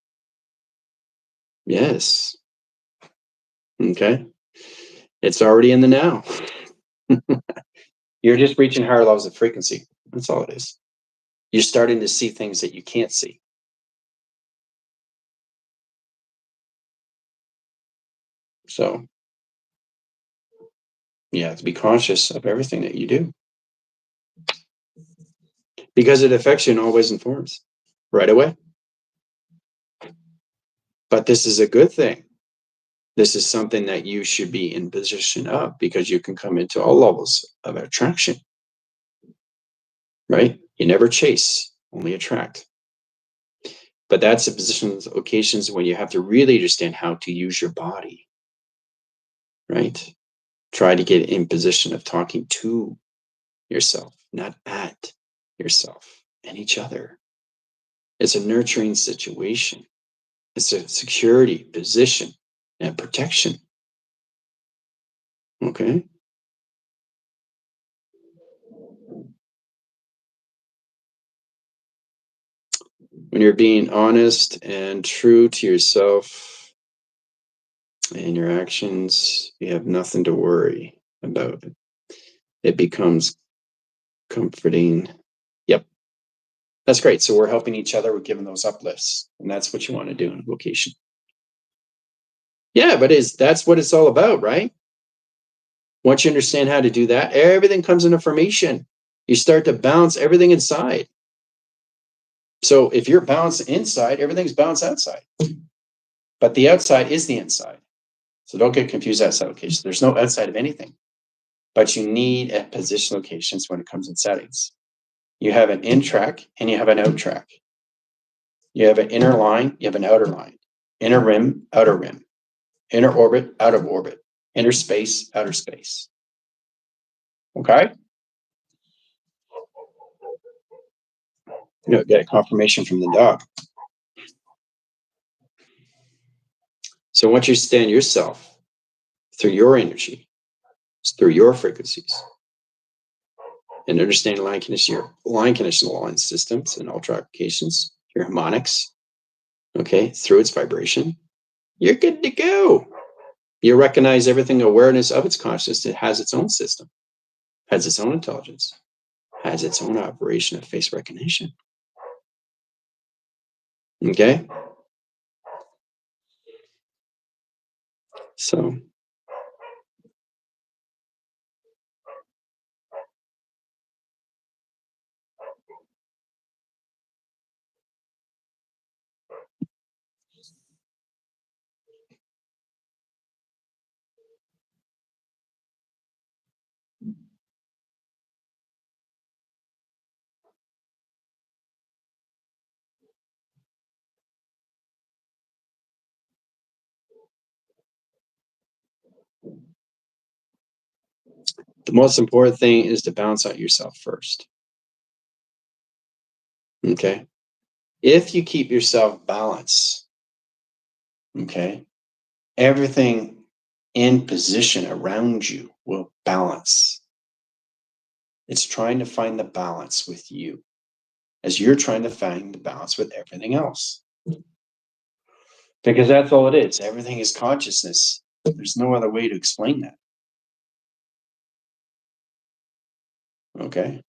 Yes. Okay. It's already in the now. You're just reaching higher levels of frequency. That's all it is. You're starting to see things that you can't see. So you have to be conscious of everything that you do because it affects you in all ways and forms right away. But this is a good thing. This is something that you should be in position of because you can come into all levels of attraction, right? You never chase, only attract. But that's the positions, occasions when you have to really understand how to use your body, right? Try to get in position of talking to yourself, not at yourself and each other. It's a nurturing situation. It's a security position and protection. Okay. When you're being honest and true to yourself and your actions, you have nothing to worry about. It becomes comforting. Yep. That's great. So we're helping each other. We're giving those uplifts. And that's what you want to do in a vocation. Yeah, but that's what it's all about, right? Once you understand how to do that, everything comes into formation. You start to bounce everything inside. So if you're balanced inside, everything's balanced outside. But the outside is the inside. So don't get confused outside locations. There's no outside of anything. But you need a position locations when it comes in settings. You have an in track and you have an out track. You have an inner line, you have an outer line. Inner rim, outer rim. Inner orbit, out of orbit. Inner space, outer space. Okay? You get a confirmation from the dog. So once you stand yourself through your energy, through your frequencies, and understanding line condition line systems and ultra applications, your harmonics, okay, through its vibration, you're good to go. You recognize everything awareness of its consciousness. It has its own system, has its own intelligence, has its own operation of face recognition. Okay? So The most important thing is to balance out yourself first. Okay? If you keep yourself balanced, okay, everything in position around you will balance. It's trying to find the balance with you as you're trying to find the balance with everything else. Because that's all it is. Everything is consciousness. There's no other way to explain that. Okay?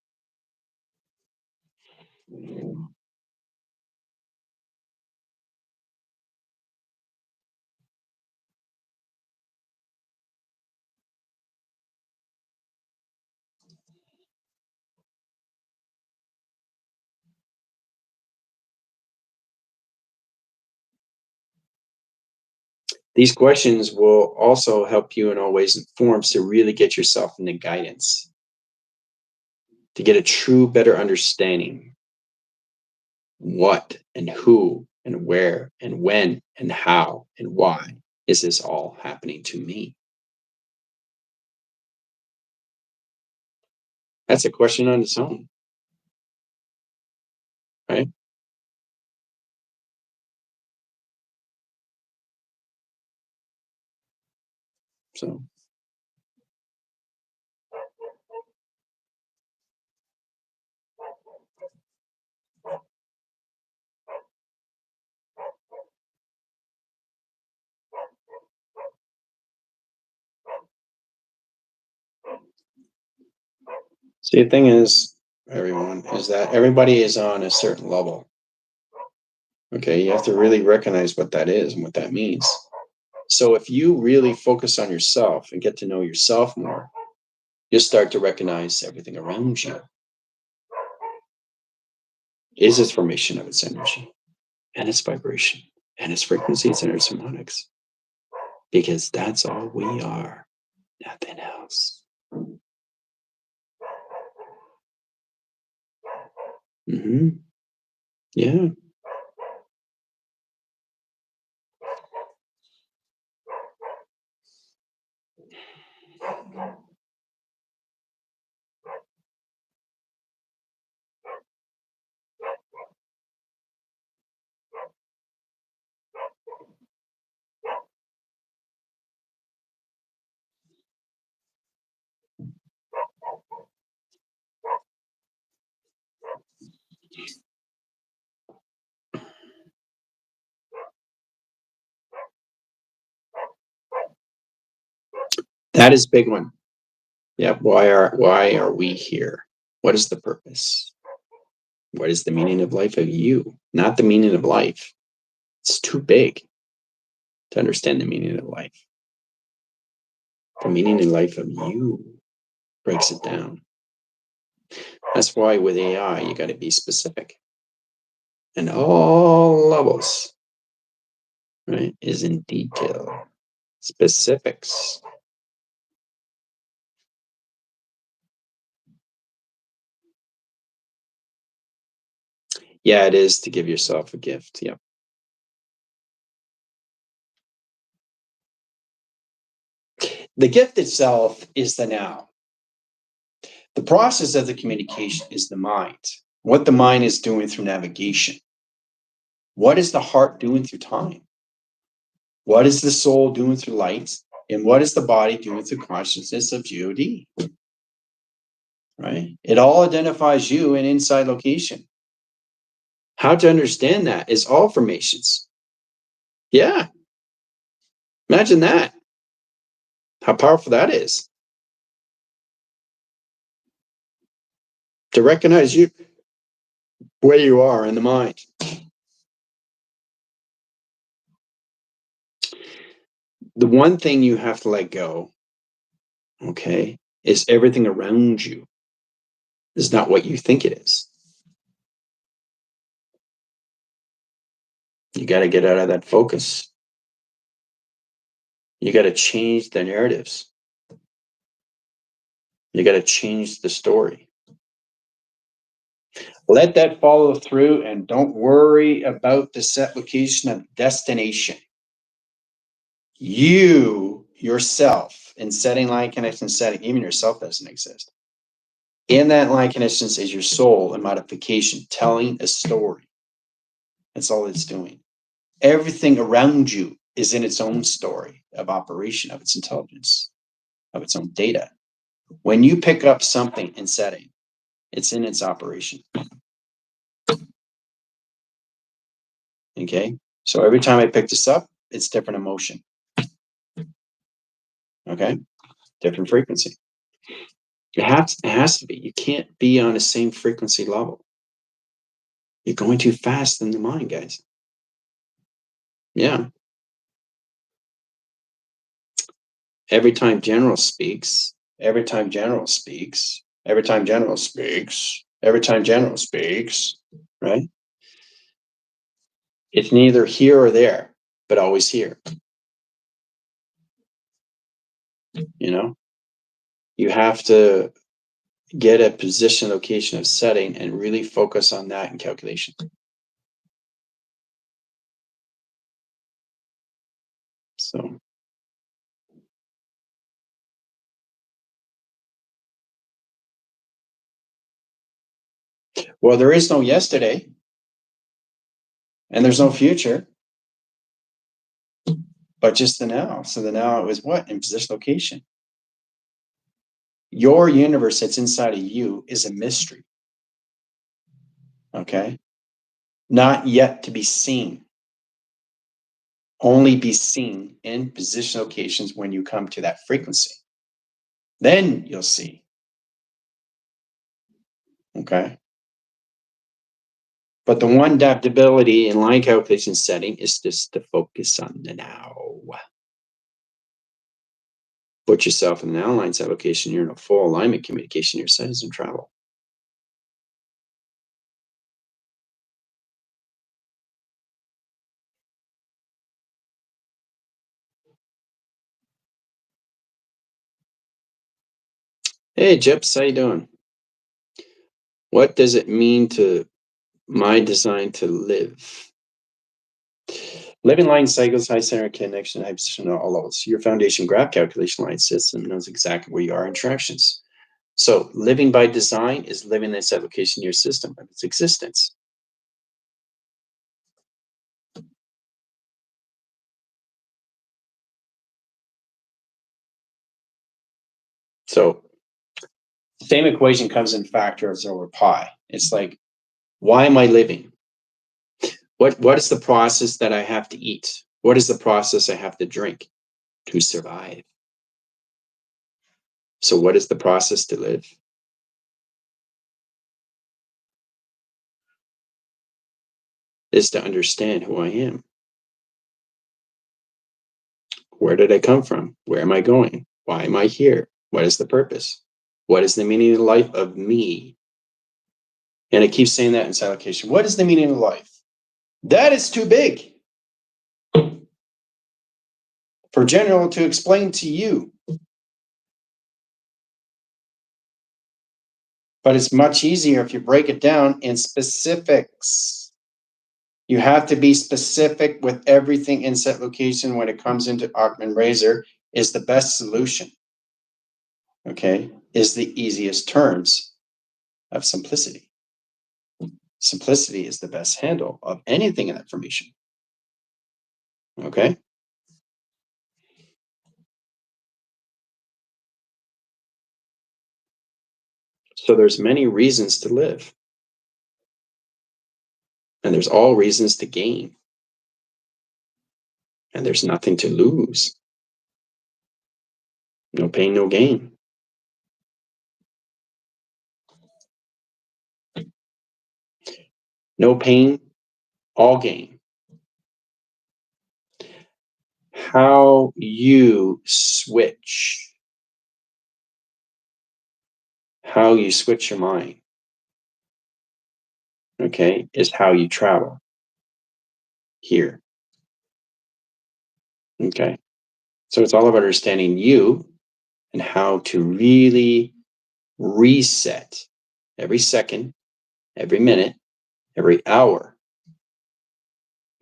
These questions will also help you in all ways and forms to really get yourself into guidance, to get a true, better understanding what and who and where and when and how and why is this all happening to me? That's a question on its own, right? So, see, the thing is, everyone, is that everybody is on a certain level. Okay, you have to really recognize what that is and what that means. So, if you really focus on yourself and get to know yourself more, you'll start to recognize everything around you is its formation of its energy and its vibration and its frequencies and its harmonics, because that's all we are, nothing else. Yeah. That is a big one. Yeah. Why are we here? What is the purpose? What is the meaning of life of you? Not the meaning of life. It's too big to understand the meaning of life. The meaning of life of you breaks it down. That's why with AI, you got to be specific. And all levels, right, is in detail, specifics. Yeah, it is to give yourself a gift. Yeah. The gift itself is the now. The process of the communication is the mind. What the mind is doing through navigation. What is the heart doing through time? What is the soul doing through light? And what is the body doing through consciousness of God? Right? It all identifies you in inside location. How to understand that is all formations. Yeah. Imagine that. How powerful that is. To recognize you where you are in the mind. The one thing you have to let go, okay, is everything around you is not what you think it is. You got to get out of that focus. You got to change the narratives. You got to change the story. Let that follow through and don't worry about the set location of destination. You yourself in setting line connection setting, even yourself doesn't exist. In that line connections is your soul and modification, telling a story. That's all it's doing. Everything around you is in its own story of operation, of its intelligence, of its own data. When you pick up something in setting, it's in its operation. Okay? So every time I pick this up, it's different emotion. Okay? Different frequency. It has to be. You can't be on the same frequency level. You're going too fast in the mind, guys. Yeah. Every time General speaks, every time General speaks, every time General speaks, every time General speaks, right? It's neither here or there, but always here. You know, you have to get a position, location of setting and really focus on that in calculation. So, well, there is no yesterday and there's no future, but just the now. So the now is what? In position, location. Your universe that's inside of you is a mystery. Okay? Not yet to be seen. Only be seen in position locations when you come to that frequency. Then you'll see. Okay? But the one adaptability in line calculation setting is just to focus on the now. Put yourself in the now line set location, you're in a full alignment communication, your set is in travel. Hey, Jips, how you doing? What does it mean to my design to live? Living line cycles, high center connection, high position, all levels. Your foundation graph calculation line system knows exactly where you are in directions. So living by design is living this application in your system of its existence. So same equation comes in factors over pi. It's like, why am I living? What is the process that I have to eat? What is the process I have to drink to survive? So what is the process to live? Is to understand who I am. Where did I come from? Where am I going? Why am I here? What is the purpose? What is the meaning of life of me? And I keep saying that in allocation. What is the meaning of life? That is too big for general to explain to you. But it's much easier if you break it down in specifics. You have to be specific with everything in set location when it comes into Occam Razor is the best solution. Okay, is the easiest terms of simplicity. Simplicity is the best handle of anything in information. Okay. So there's many reasons to live. And there's all reasons to gain. And there's nothing to lose. No pain, no gain. No pain, all gain. How you switch. How you switch your mind. Okay, is how you travel. Here. Okay. So it's all about understanding you and how to really reset every second, every minute, every hour.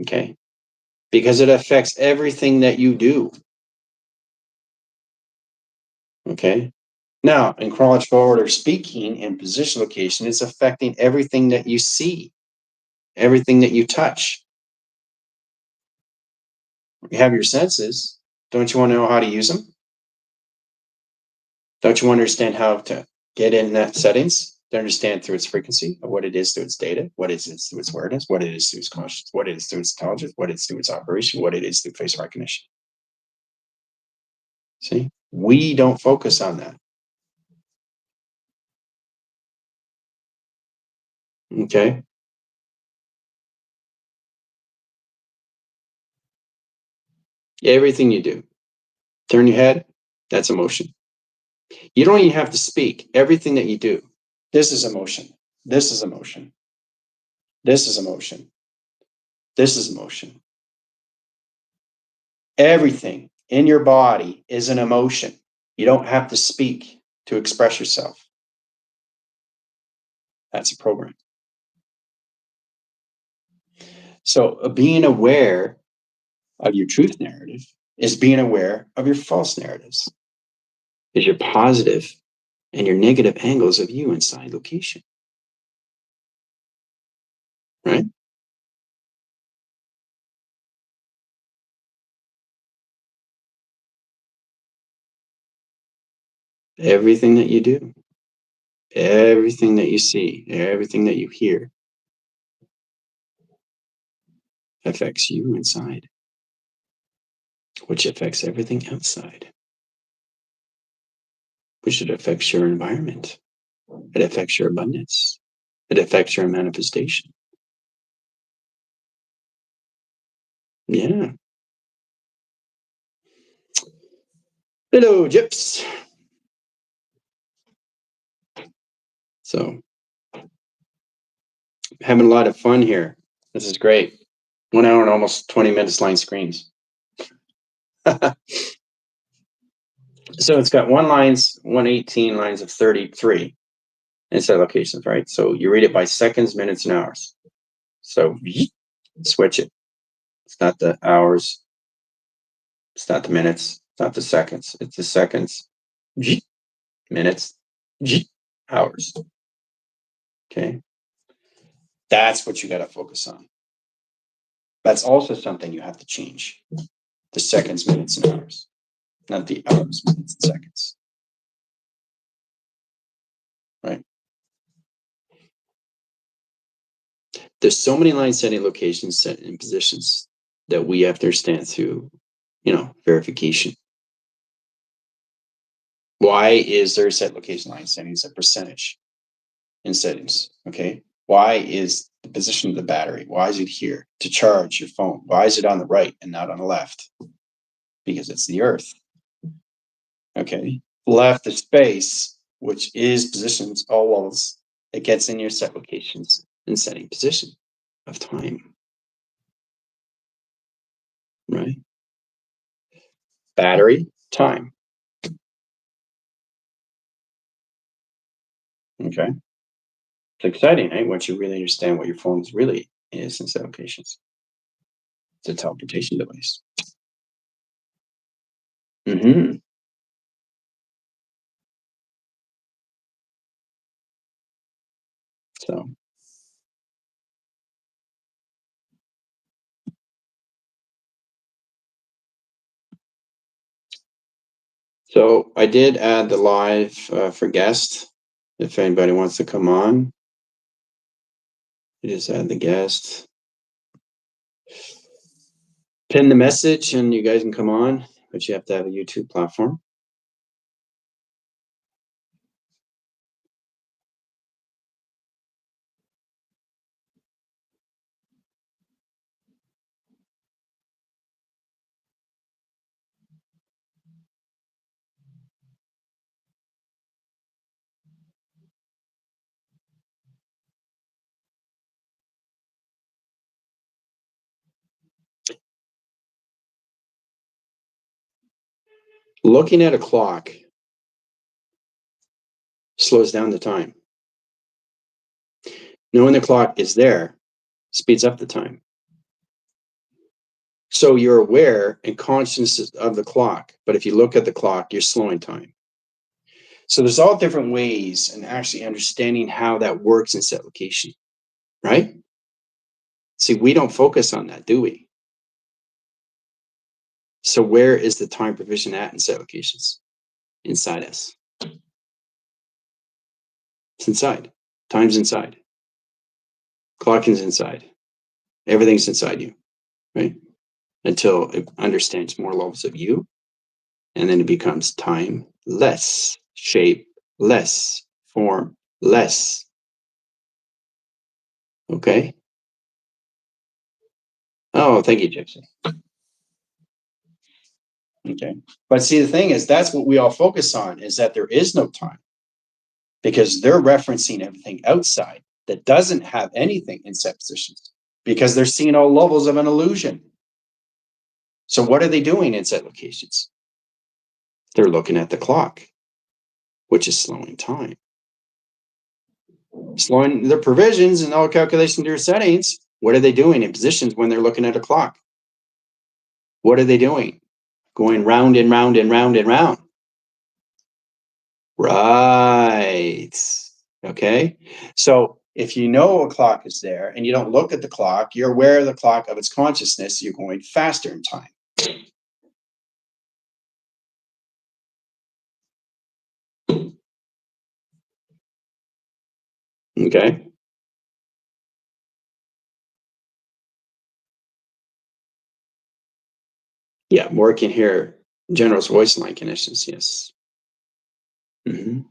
Okay. Because it affects everything that you do. Okay. Now, in chronological order, speaking and position location is affecting everything that you see, everything that you touch. You have your senses. Don't you want to know how to use them? Don't you understand how to get in that settings to understand through its frequency of what it is through its data, what it is through its awareness, what it is through its consciousness, what it is through its intelligence, what it is through its operation, what it is through face recognition? See, we don't focus on that. Okay. Everything you do, turn your head, that's emotion. You don't even have to speak. Everything that you do, this is emotion. This is emotion. This is emotion. This is emotion. Everything in your body is an emotion. You don't have to speak to express yourself. That's a program. So being aware of your truth narrative is being aware of your false narratives, is your positive and your negative angles of you inside location. Right? Everything that you do, everything that you see, everything that you hear affects you inside, which affects everything outside, which it affects your environment. It affects your abundance. It affects your manifestation. Yeah. Hello, Gyps. So, having a lot of fun here. This is great. 1 hour and almost 20 minutes line screens. So it's got 118 lines of 33 instead locations, right? So you read it by seconds, minutes, and hours. So switch it. It's not the hours. It's not the minutes. It's not the seconds. It's the seconds, minutes, hours. Okay. That's what you got to focus on. That's also something you have to change. The seconds, minutes, and hours, not the hours, minutes, and seconds. Right? There's so many line setting locations set in positions that we have to understand through, verification. Why is there a set location line settings a percentage in settings? Okay. Why is the position of the battery? Why is it here to charge your phone? Why is it on the right and not on the left? Because it's the earth. Okay. Left is space, which is positions, all walls. It gets in your set locations and setting position of time. Right? Battery, time. Okay. It's exciting, right? Once you really understand what your phone really is in set locations. It's a teleportation device. Mm-hmm. So I did add the live for guest. If anybody wants to come on, you just add the guest. Pin the message and you guys can come on, but you have to have a YouTube platform. Looking at a clock slows down the time. Knowing the clock is there speeds up the time. So you're aware and conscious of the clock, but if you look at the clock, you're slowing time. So there's all different ways and actually understanding how that works in set location, right? See, we don't focus on that, do we? So where is the time provision at in set locations? Inside us. It's inside. Time's inside. Clocking's inside. Everything's inside you, right? Until it understands more levels of you, and then it becomes time less, shape less, form less. Okay? Oh, thank you, Gypsy. Okay. But see, the thing is, that's what we all focus on, is that there is no time, because they're referencing everything outside that doesn't have anything in set positions, because they're seeing all levels of an illusion. So what are they doing in set locations? They're looking at the clock, which is slowing time. Slowing their provisions and all calculation to their settings. What are they doing in positions when they're looking at a clock? What are they doing? Going round and round and round and round. Right. Okay. So if you know a clock is there and you don't look at the clock, you're aware of the clock of its consciousness, you're going faster in time. Okay. Yeah, working here, general's voice line connections, yes. Mm-hmm.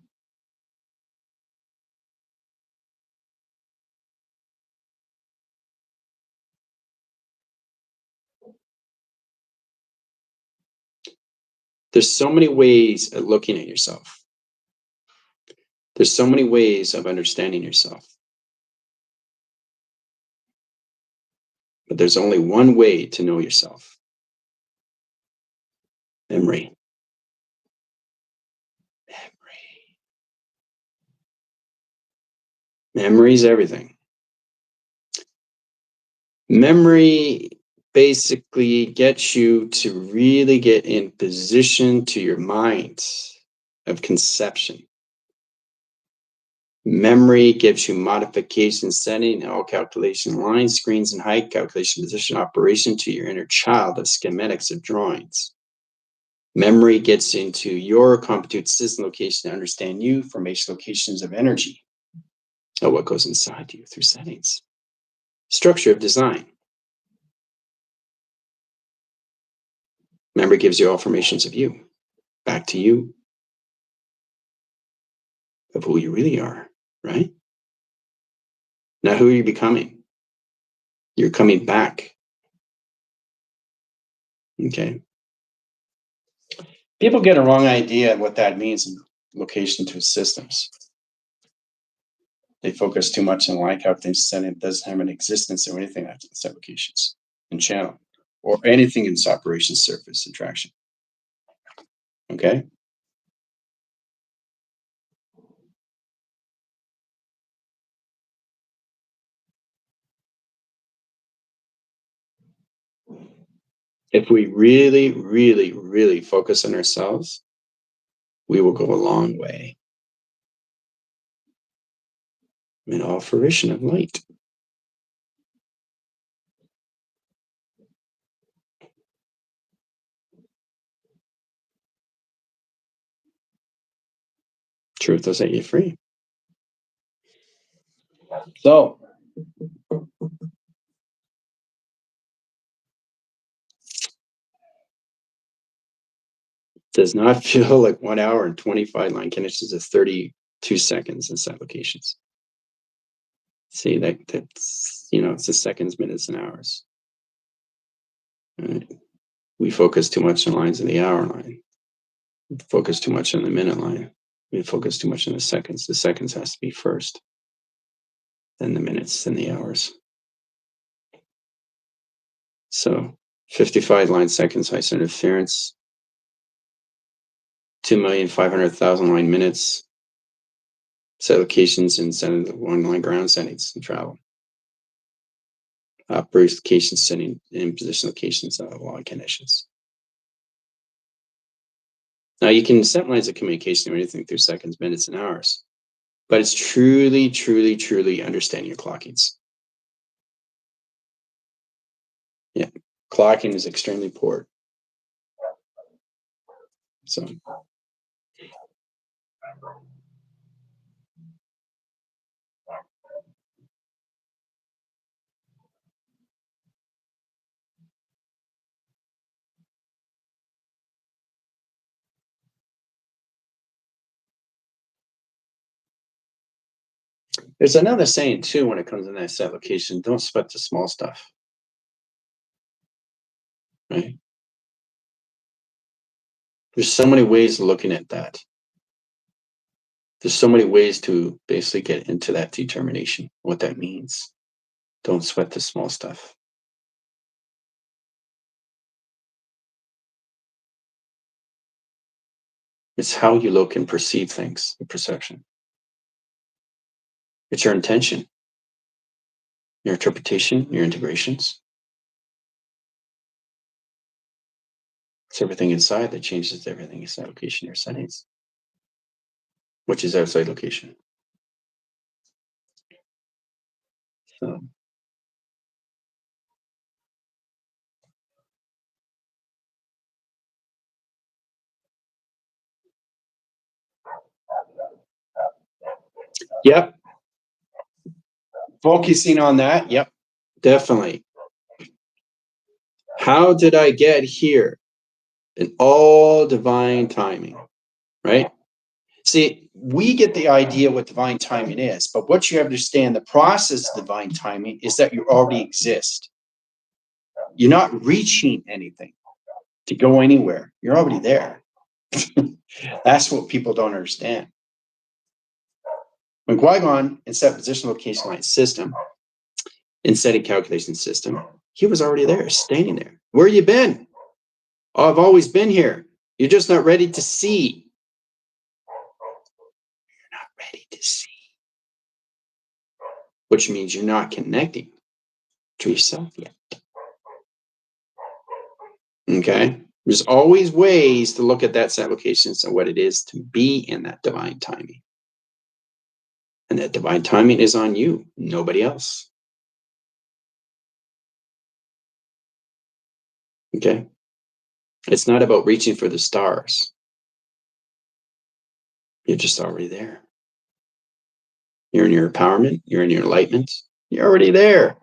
There's so many ways of looking at yourself. There's so many ways of understanding yourself. But there's only one way to know yourself. Memory. Memory is everything. Memory basically gets you to really get in position to your mind of conception. Memory gives you modification, setting, all calculation lines, screens, and height, calculation, position, operation to your inner child of schematics of drawings. Memory gets into your compute system location to understand you, formation locations of energy, of what goes inside you through settings. Structure of design. Memory gives you all formations of you, back to you, of who you really are, right? Now, who are you becoming? You're coming back. Okay. People get a wrong idea of what that means in location to systems. They focus too much on like how things said it doesn't have an existence or anything like its applications in channel or anything in its operation surface interaction. Okay. If we really, really, really focus on ourselves, we will go a long way in all fruition of light. Truth will set you free. So, does not feel like 1 hour and 25 line connections of 32 seconds in set locations. See, that's, it's the seconds, minutes, and hours. Right? We focus too much on lines in the hour line. We focus too much on the minute line. We focus too much on the seconds. The seconds has to be first, then the minutes, then the hours. So 55 line seconds, high center interference, 2,500,000 line minutes, set locations and center one line ground settings and travel. Operation location setting and position locations of log conditions. Now, you can set lines of communication or anything through seconds, minutes, and hours, but it's truly, truly, truly understanding your clockings. Yeah, clocking is extremely important. So, there's another saying too when it comes to this application: don't sweat the small stuff, right? There's so many ways of looking at that. There's so many ways to basically get into that determination, what that means. Don't sweat the small stuff. It's how you look and perceive things, the perception. It's your intention, your interpretation, your integrations. It's everything inside that changes everything inside location, your settings, which is outside location. So, yep, focusing on that. Yep, definitely. How did I get here? In all divine timing, right? See, we get the idea what divine timing is, but what you understand, the process of divine timing is that you already exist. You're not reaching anything to go anywhere. You're already there. That's what people don't understand. When Qui-Gon in set position location line system, in setting calculation system, he was already there, standing there. Where you been? Oh, I've always been here. You're just not ready to see. You're not ready to see. Which means you're not connecting to yourself yet. Okay? There's always ways to look at that set locations and what it is to be in that divine timing. And that divine timing is on you, nobody else. Okay? It's not about reaching for the stars. You're just already there. You're in your empowerment, you're in your enlightenment, you're already there.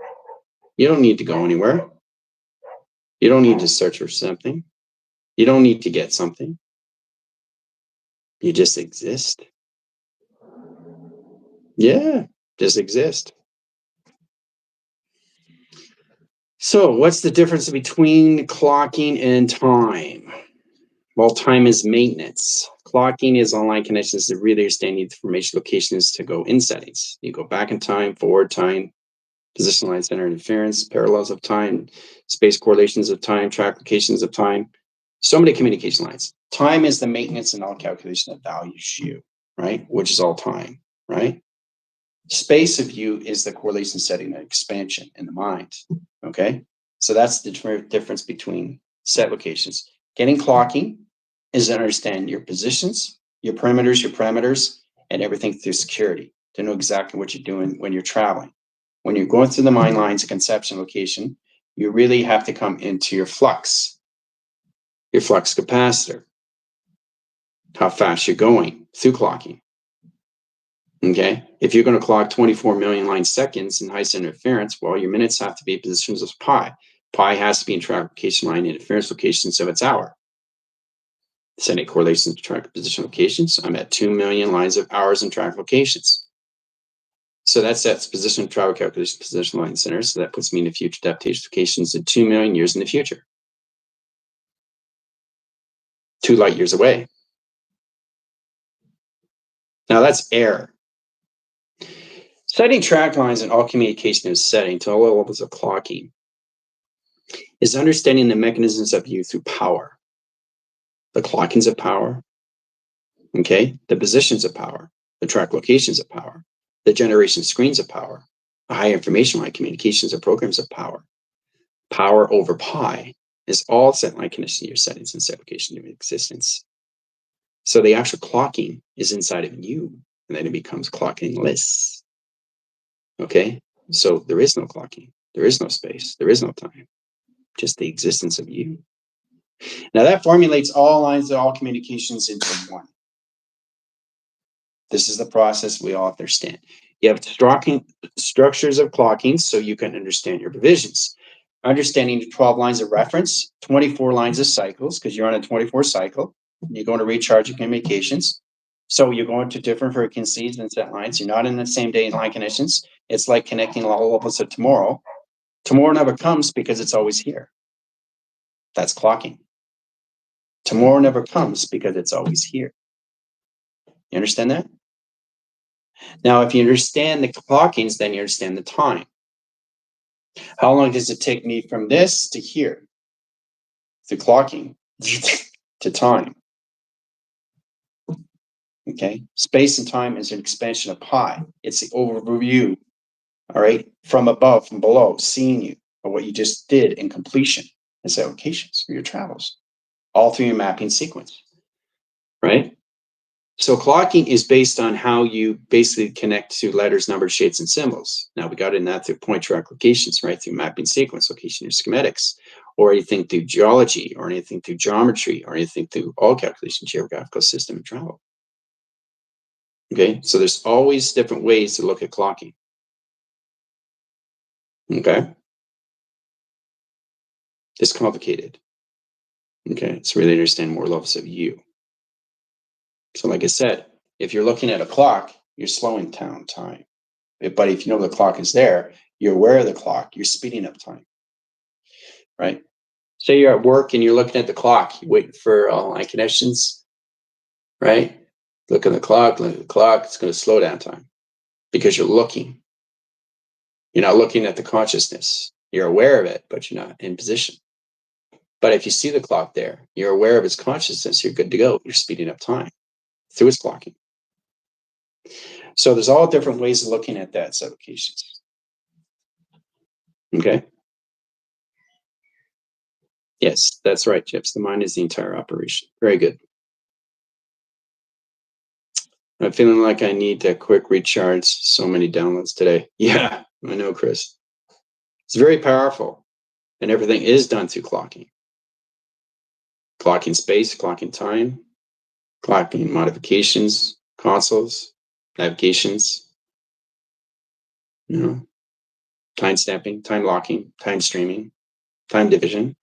You don't need to go anywhere. You don't need to search for something. You don't need to get something. You just exist. Yeah, just exist. So, what's the difference between clocking and time? Well, time is maintenance. Clocking is online connections to really understanding the information locations to go in settings. You go back in time, forward time, position line center interference, parallels of time, space correlations of time, track locations of time. So many communication lines. Time is the maintenance and all calculation that values you, right? Which is all time, right? Space of you is the correlation setting and expansion in the mind. Okay. So that's the difference between set locations. Getting clocking is to understand your positions, your parameters, and everything through security to know exactly what you're doing when you're traveling. When you're going through the mind lines of conception location, you really have to come into your flux capacitor, how fast you're going through clocking. Okay. If you're going to clock 24 million line seconds in high center interference, well, your minutes have to be positions of pi. Pi has to be in track location line interference location, so it's hour. Setting correlations to track position locations, I'm at 2 million lines of hours in track locations. So that sets position travel calculation position line centers. So that puts me in the future adaptation locations in 2 million years in the future. 2 light years away. Now that's air. Setting track lines in all communication is setting to all levels of clocking is understanding the mechanisms of you through power. The clockings of power, okay? The positions of power, the track locations of power, the generation screens of power, the high information line communications of programs of power. Power over pi is all set line condition to your settings and set location of existence. So the actual clocking is inside of you, and then it becomes clockingless. Okay? So there is no clocking. There is no space. There is no time. Just the existence of you. Now that formulates all lines of all communications into one. This is the process we all understand. You have structures of clocking so you can understand your provisions. Understanding the 12 lines of reference, 24 lines of cycles, because you're on a 24 cycle. You're going to recharge your communications. So you're going to different frequencies and set lines. You're not in the same day line conditions. It's like connecting all levels of tomorrow. Tomorrow never comes because it's always here. That's clocking. Tomorrow never comes because it's always here. You understand that? Now, if you understand the clockings, then you understand the time. How long does it take me from this to here? The clocking to time. Okay. Space and time is an expansion of pi. It's the overview, all right, from above, from below, seeing you or what you just did in completion as allocations for your travels, all through your mapping sequence, right? So clocking is based on how you basically connect to letters, numbers, shapes, and symbols. Now we got in that through point track locations, right? Through mapping sequence, location, or schematics, or anything through geology, or anything through geometry, or anything through all calculation, geographical system, and travel. Okay, so there's always different ways to look at clocking. Okay, it's complicated. Okay, it's really understand more levels of you. So like I said, if you're looking at a clock, you're slowing down time. But if you know the clock is there, you're aware of the clock, you're speeding up time, right? Say you're at work and you're looking at the clock, you're waiting for line connections, right? Look at the clock, it's going to slow down time because you're looking. You're not looking at the consciousness. You're aware of it, but you're not in position. But if you see the clock there, you're aware of its consciousness, you're good to go. You're speeding up time through its clocking. So there's all different ways of looking at that set of locations. Okay. Yes, that's right, Chips. The mind is the entire operation. Very good. I'm feeling like I need a quick recharge. So many downloads today. Yeah, I know, Chris. It's very powerful. And everything is done through clocking. Clocking space, clocking time, clocking modifications, consoles, navigations, you know, time stamping, time locking, time streaming, time division,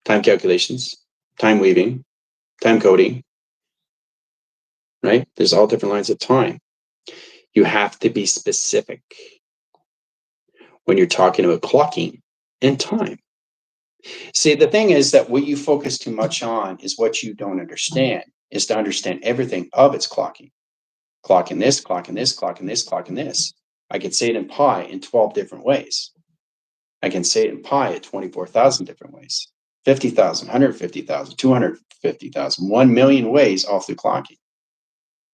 time calculations, time weaving, time coding, right? There's all different lines of time. You have to be specific when you're talking about clocking and time. See, the thing is that what you focus too much on is what you don't understand, is to understand everything of its clocking. Clocking this, clocking this, clocking this, clocking this. I can say it in pi in 12 different ways. I can say it in pi at 24,000 different ways. 50,000, 150,000, 250,000, 1 million ways all through clocking.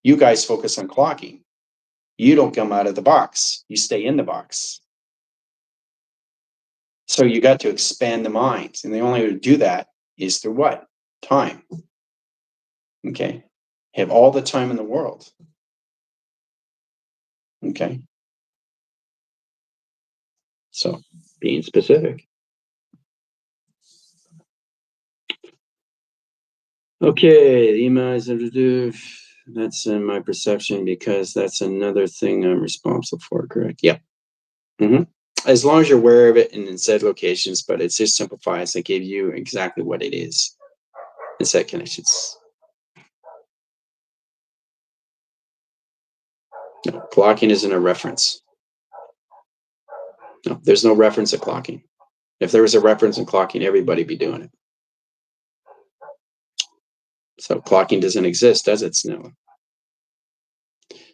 You guys focus on clocking. You don't come out of the box. You stay in the box. So you got to expand the mind. And the only way to do that is through what? Time. Okay. Have all the time in the world. Okay. So being specific. Okay, the email is that's in my perception because that's another thing I'm responsible for, correct? Yep. Mm-hmm. As long as you're aware of it and in said locations, but it just simplifies. I gave you exactly what it is in set connections. No, clocking isn't a reference. No, there's no reference of clocking. If there was a reference in clocking, everybody'd be doing it. So clocking doesn't exist, does it, Snella?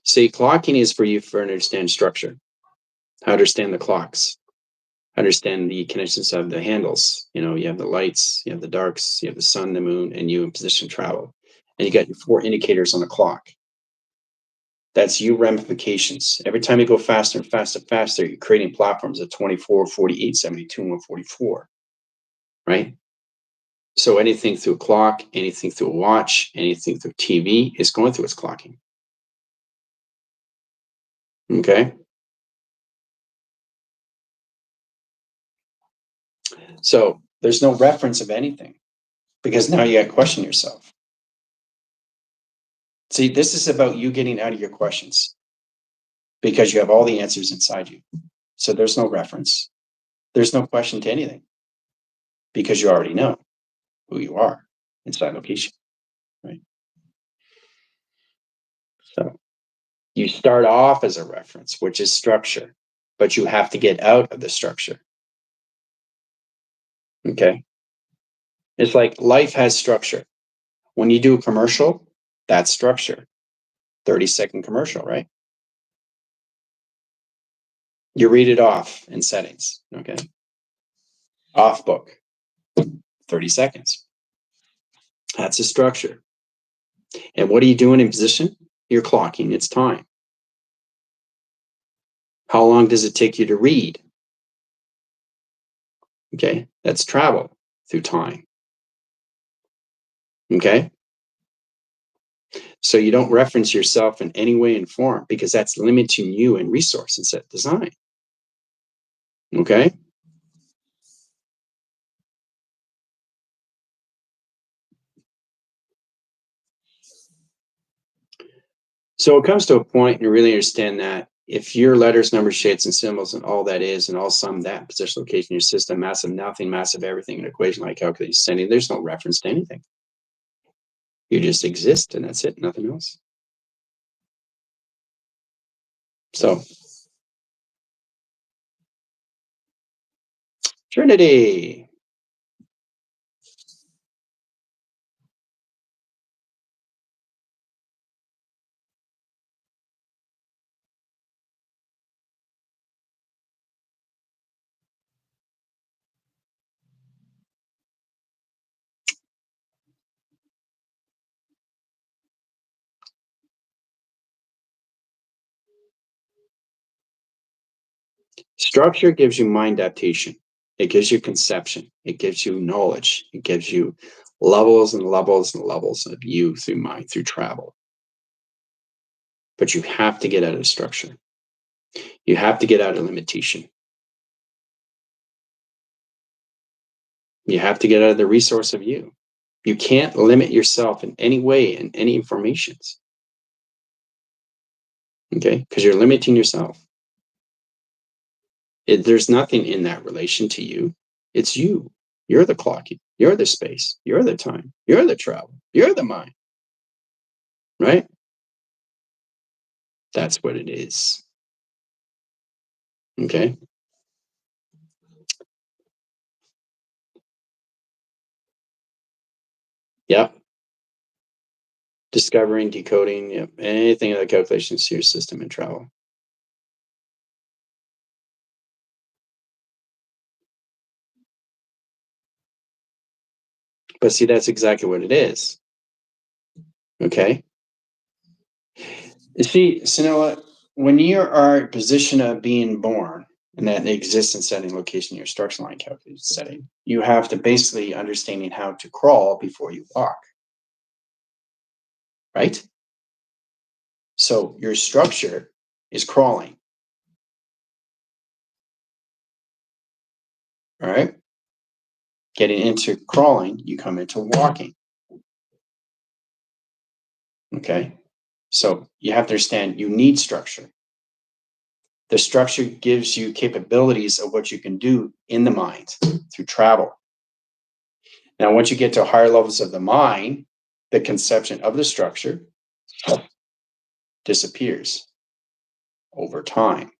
See, clocking is for you to understand structure, how to understand the clocks, understand the connections of the handles. You know, you have the lights, you have the darks, you have the sun, the moon, and you in position travel. And you got your 4 indicators on the clock. That's you ramifications. Every time you go faster and faster and faster, you're creating platforms of 24, 48, 72, and 144, right? So anything through a clock, anything through a watch, anything through TV is going through its clocking. Okay? So there's no reference of anything because now you got to question yourself. See, this is about you getting out of your questions because you have all the answers inside you. So there's no reference. There's no question to anything because you already know who you are inside location, right? So you start off as a reference, which is structure, but you have to get out of the structure. Okay? It's like life has structure. When you do a commercial, that's structure. 30-second commercial, right? You read it off in settings, okay? Off book, 30 seconds. That's a structure. And what are you doing in position? You're clocking its time. How long does it take you to read? Okay, that's travel through time. Okay? So you don't reference yourself in any way and form because that's limiting you in resource instead of design. Okay? So it comes to a point you really understand that if your letters, numbers, shapes, and symbols and all that is, and all sum that position, location, your system, massive nothing, massive everything, an equation like calculating, sending, there's no reference to anything. You just exist and that's it, nothing else. So, Trinity. Structure gives you mind adaptation. It gives you conception. It gives you knowledge. It gives you levels and levels and levels of you through mind, through travel. But you have to get out of structure. You have to get out of limitation. You have to get out of the resource of you. You can't limit yourself in any way in any informations. Okay? Because you're limiting yourself. There's nothing in that relation to you. It's you. You're the clocking. You're the space. You're the time. You're the travel. You're the mind. Right? That's what it is. Okay? Yep. Discovering, decoding, yep. Anything of the calculations to your system and travel. But see, that's exactly what it is. Okay? You see, Sonella, when you are in position of being born, and that exists in setting, location, your structure line calculation setting, you have to basically understanding how to crawl before you walk. Right? So your structure is crawling. All right? Getting into crawling, you come into walking. Okay? So you have to understand you need structure. The structure gives you capabilities of what you can do in the mind through travel. Now, once you get to higher levels of the mind, the conception of the structure disappears over time.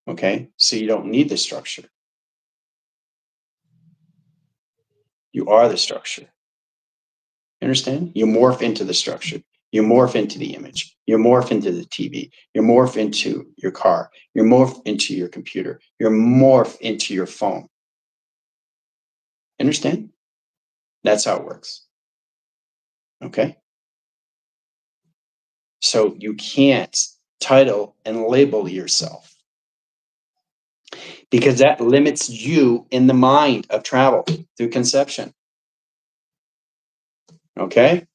Okay? So you don't need the structure. You are the structure. You understand? You morph into the structure. You morph into the image. You morph into the TV. You morph into your car. You morph into your computer. You morph into your phone. Understand? That's how it works. Okay? So you can't title and label yourself because that limits you in the mind of travel through conception. Okay?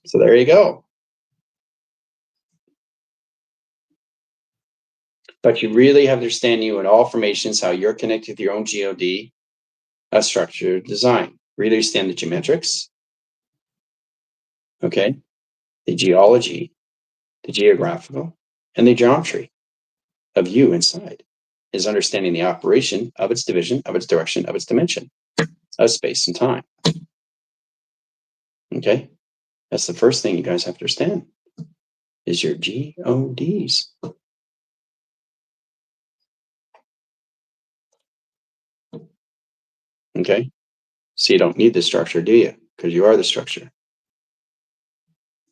So there you go. But you really have to understand you in all formations, how you're connected with your own GOD, a structured design. Really understand the geometrics, okay? The geology, the geographical, and the geometry of you inside is understanding the operation of its division, of its direction, of its dimension, of space and time. Okay? That's the first thing you guys have to understand is your GODs. Okay? So you don't need the structure, do you? Because you are the structure.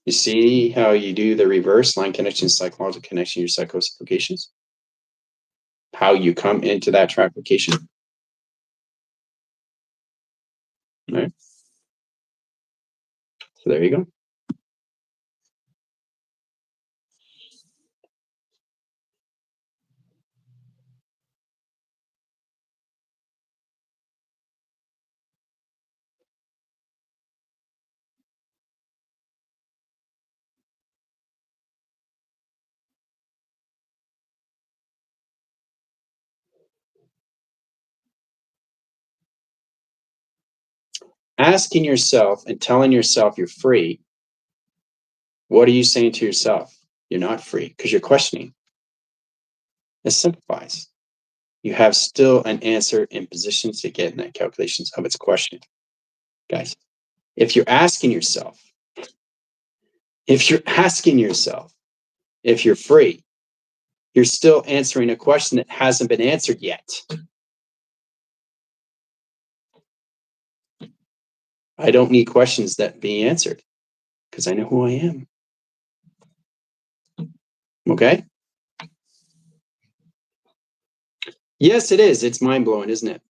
You see how you do the reverse line connection, psychological connection, your psychos applications? How you come into that traffication. Right? So there you go. Asking yourself and telling yourself you're free, what are you saying to yourself? You're not free because you're questioning. It simplifies. You have still an answer in position to get in that calculations of its question. Guys, if you're asking yourself, if you're free, you're still answering a question that hasn't been answered yet. I don't need questions that be answered because I know who I am. Okay? Yes, it is. It's mind blowing, isn't it?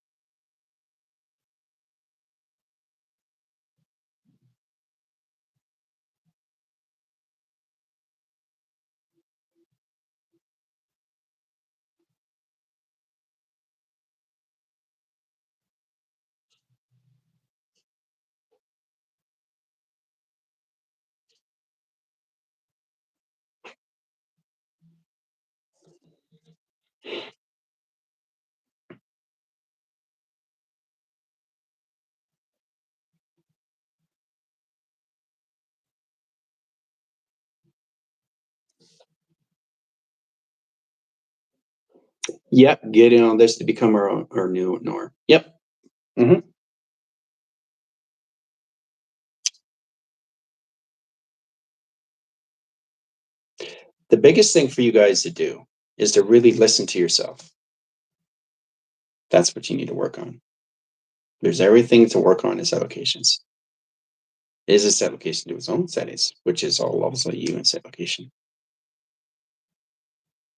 Yep, getting on this to become our new norm. Yep. Mm-hmm. The biggest thing for you guys to do is to really listen to yourself. That's what you need to work on. There's everything to work on is allocations. Is this allocation to its own settings, which is all levels of you in its allocation.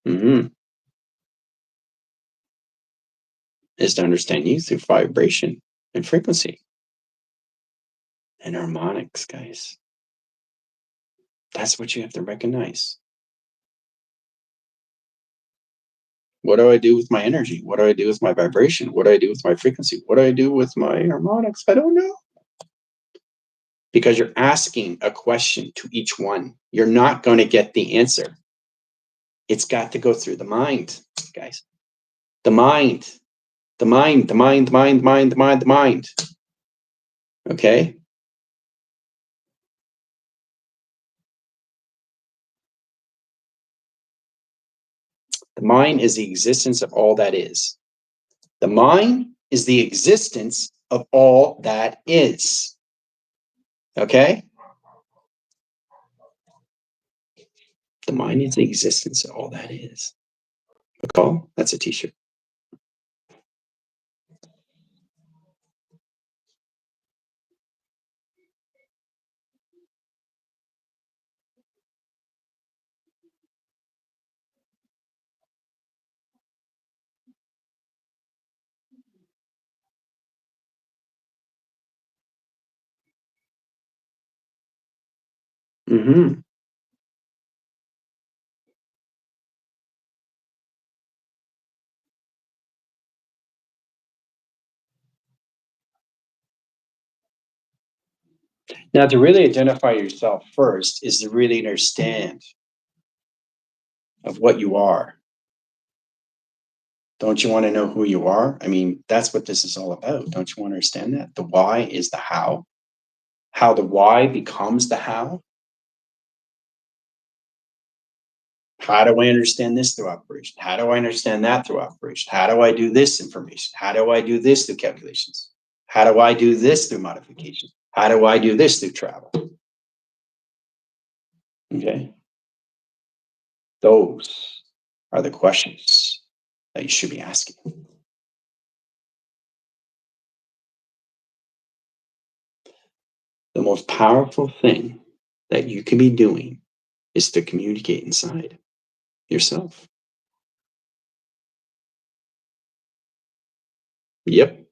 Mm-hmm. Is to understand you through vibration and frequency and harmonics, guys. That's what you have to recognize. What do I do with my energy? What do I do with my vibration? What do I do with my frequency? What do I do with my harmonics? I don't know. Because you're asking a question to each one. You're not going to get the answer. It's got to go through the mind, guys. The mind. The mind, the mind, the mind, the mind, the mind, the mind. Okay? The mind is the existence of all that is. The mind is the existence of all that is. Okay? The mind is the existence of all that is. A call? That's a t-shirt. Mm-hmm. Now, to really identify yourself first is to really understand of what you are. Don't you want to know who you are? I mean, that's what this is all about. Don't you want to understand that? The why is the how the why becomes the how. How do I understand this through operation? How do I understand that through operation? How do I do this information? How do I do this through calculations? How do I do this through modification? How do I do this through travel? Okay. Those are the questions that you should be asking. The most powerful thing that you can be doing is to communicate inside yourself. Yep.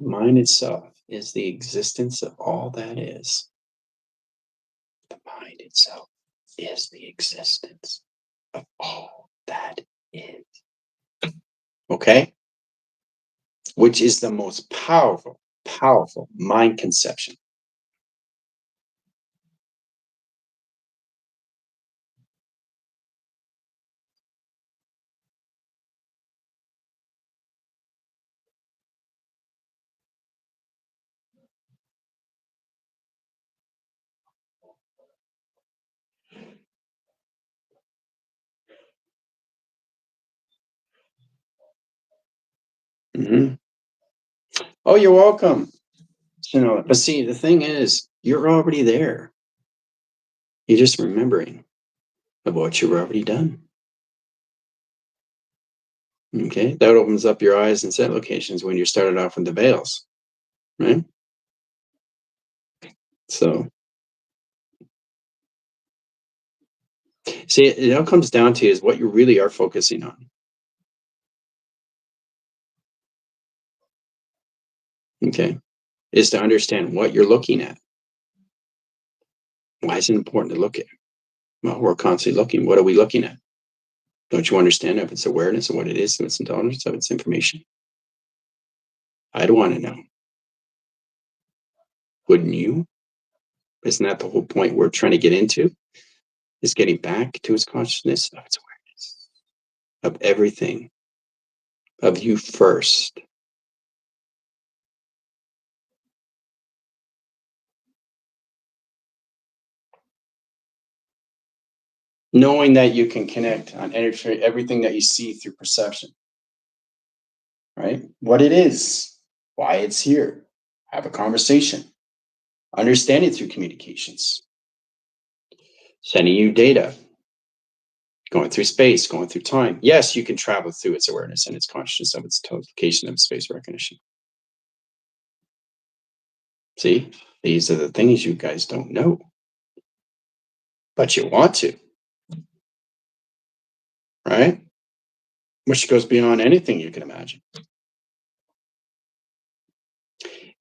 Mind itself is the existence of all that is. The mind itself is the existence of all that is. Okay? Which is the most powerful mind conception. Mm-hmm. Oh, you're welcome. But see, the thing is, you're already there. You're just remembering of what you've already done. Okay, that opens up your eyes and set locations when you started off with the veils, right? So, see, it all comes down to is what you really are focusing on. Okay, is to understand what you're looking at. Why is it important to look at? Well, we're constantly looking. What are we looking at? Don't you understand if it's awareness of what it is, of its intelligence, of its information? I'd want to know. Wouldn't you? Isn't that the whole point we're trying to get into? Is getting back to its consciousness of its awareness of everything, of you first. Knowing that you can connect on everything that you see through perception, right? What it is, why it's here, have a conversation, understand it through communications, sending you data, going through space, going through time. Yes, you can travel through its awareness and its consciousness of its location of space recognition. See, these are the things you guys don't know, but you want to, right? Which goes beyond anything you can imagine.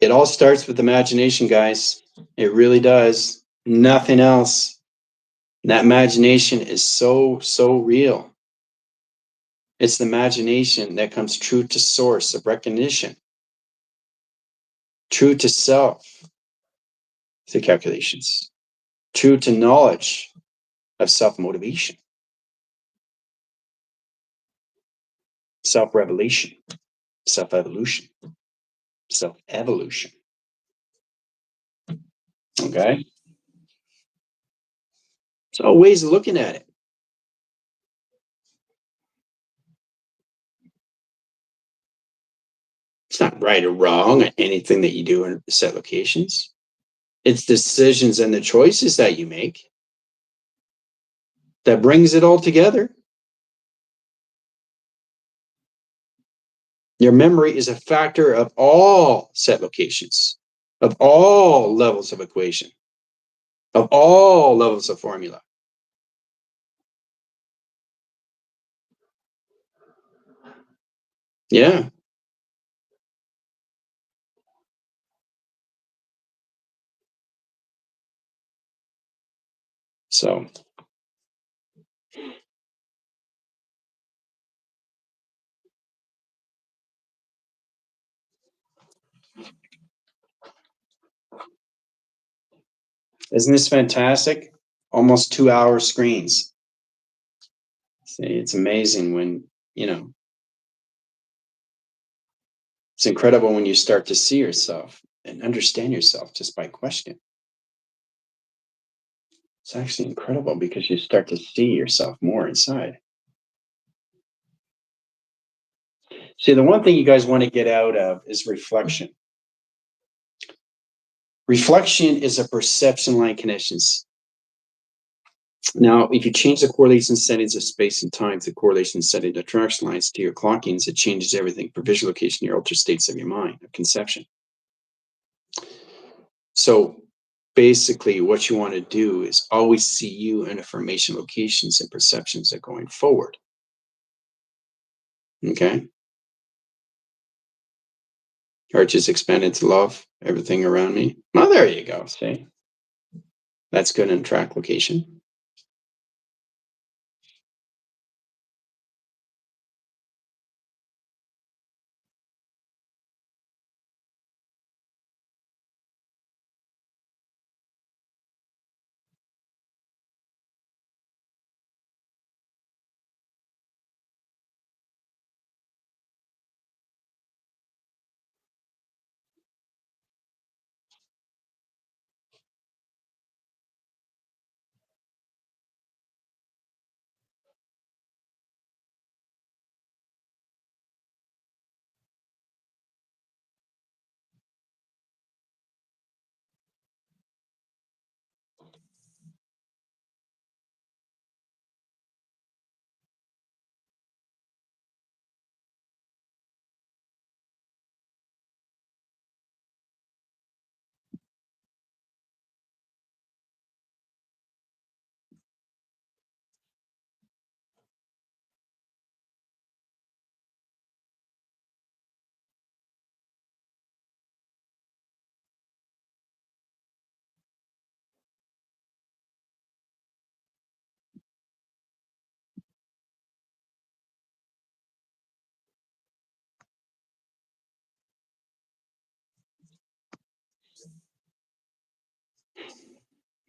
It all starts with imagination, guys. It really does. Nothing else. That imagination is so real. It's the imagination that comes true to source of recognition, true to self through calculations, true to knowledge of self-motivation, self-revelation, self-evolution, self-evolution. Okay? So ways of looking at it. It's not right or wrong at anything that you do in set locations. It's decisions and the choices that you make that brings it all together. Your memory is a factor of all set locations, of all levels of equation, of all levels of formula. Yeah. So isn't this fantastic? Almost 2-hour screens. See, it's amazing when, you know, it's incredible when you start to see yourself and understand yourself just by questioning. It's actually incredible because you start to see yourself more inside. See, the one thing you guys want to get out of is reflection. Reflection is a perception line connections. Now, if you change the correlation settings of space and time to correlation setting the attraction lines to your clockings, it changes everything for visual location, your altered states of your mind, of conception. So basically, what you want to do is always see you in information locations and perceptions that are going forward. Okay? Heart just expanded to love everything around me. Well, there you go. See? That's good in track location.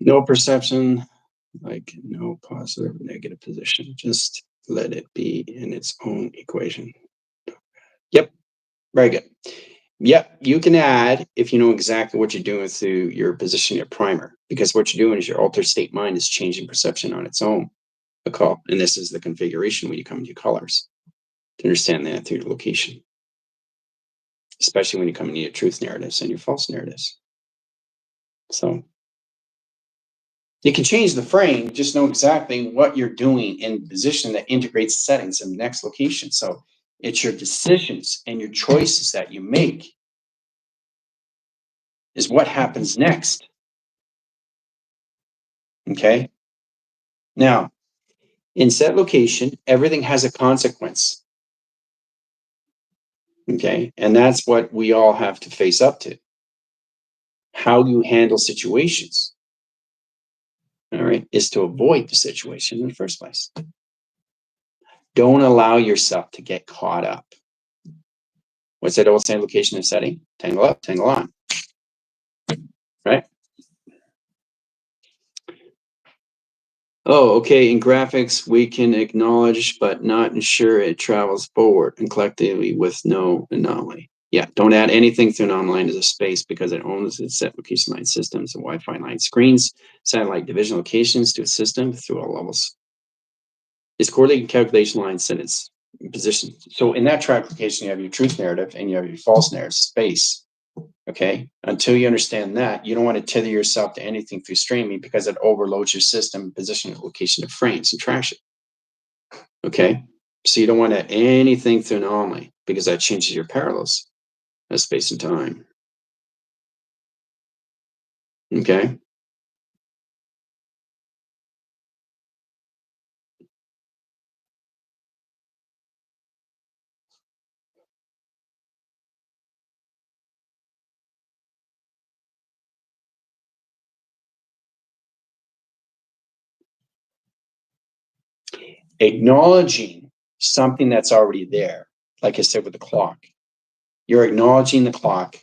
No perception, like no positive or negative position. Just let it be in its own equation. Yep. Very good. Yep. You can add if you know exactly what you're doing through your position, your primer, because what you're doing is your altered state mind is changing perception on its own. And this is the configuration when you come into colors to understand that through the location, especially when you come into your truth narratives and your false narratives. So you can change the frame, just know exactly what you're doing in position that integrates settings in the next location. So it's your decisions and your choices that you make is what happens next. Okay. Now, in set location, everything has a consequence. Okay. And that's what we all have to face up to. How you handle situations, all right, is to avoid the situation in the first place. Don't allow yourself to get caught up. What's that old saying? Location and setting? Tangle up, tangle on. Right? Oh, okay. In graphics, we can acknowledge but not ensure it travels forward and collectively with no anomaly. Yeah, don't add anything to an online as a space because it owns its set location line systems and Wi-Fi line screens, satellite division locations to a system through all levels. Its coordinate calculation line set its position. So in that track location, you have your truth narrative and you have your false narrative space. Okay. Until you understand that, you don't want to tether yourself to anything through streaming because it overloads your system, position, location of frames and traction. Okay. So you don't want to add anything through anomaly because that changes your parallels of space and time. Okay. acknowledging something that's already there. Like I said with the clock, you're acknowledging the clock,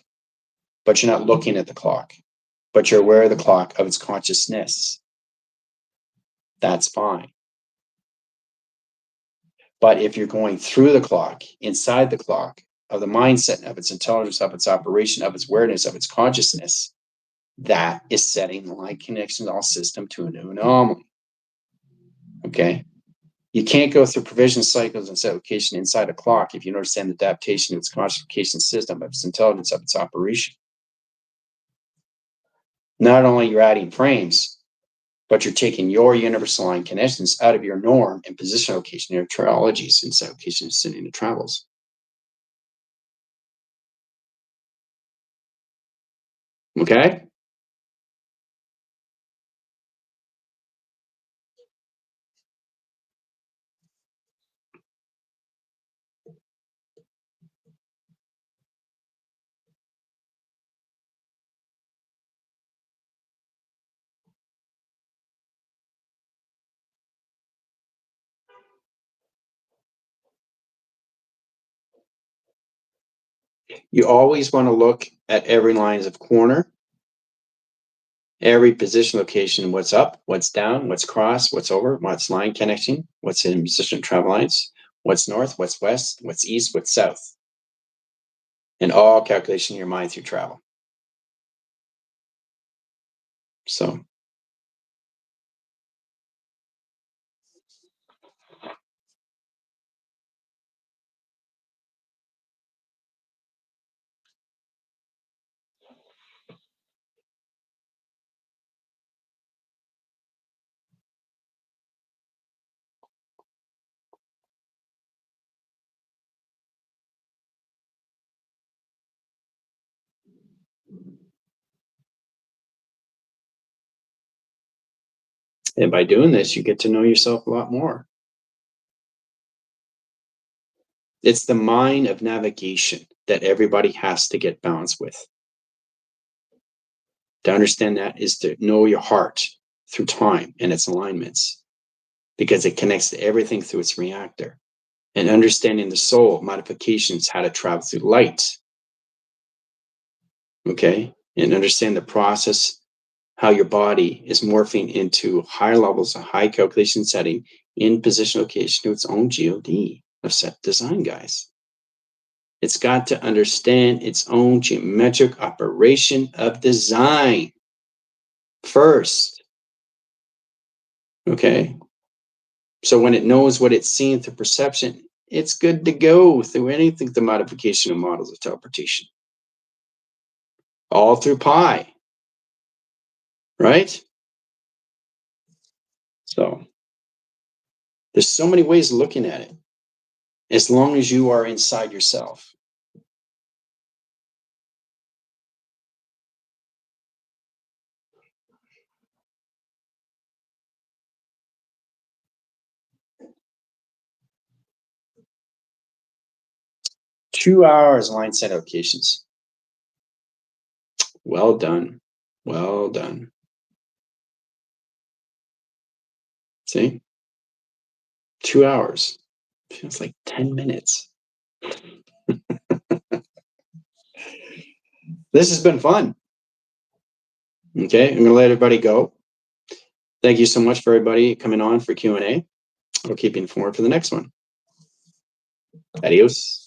but you're not looking at the clock, but you're aware of the clock, of its consciousness. That's fine. But if you're going through the clock, inside the clock, of the mindset, of its intelligence, of its operation, of its awareness, of its consciousness, that is setting the line connection all system to a new anomaly. Okay? You can't go through provision cycles and set location inside a clock if you don't understand the adaptation of its classification system, of its intelligence, of its operation. Not only you're adding frames, but you're taking your universal line connections out of your norm and position location, your triologies, and set location sending the travels. Okay? You always want to look at every lines of corner, every position location, what's up, what's down, what's cross, what's over, what's line connecting, what's in position travel lines, what's north, what's west, what's east, what's south. And all calculation in your mind through travel. So and by doing this, you get to know yourself a lot more. It's the mind of navigation that everybody has to get balanced with. To understand that is to know your heart through time and its alignments, because it connects to everything through its reactor. And understanding the soul modifications, how to travel through light. Okay? And understand the process, how your body is morphing into higher levels of high calculation setting in position location to its own GOD of set design, guys. It's got to understand its own geometric operation of design first. Okay? So when it knows what it's seeing through perception, it's good to go through anything, the modification of models of teleportation. All through pi. Right? So there's so many ways of looking at it, as long as you are inside yourself. Two hours line set allocations. Well done. Well done. See? 2 hours. Feels like 10 minutes. This has been fun. Okay, I'm going to let everybody go. Thank you so much for everybody coming on for Q&A. We'll keep you informed for the next one. Adios.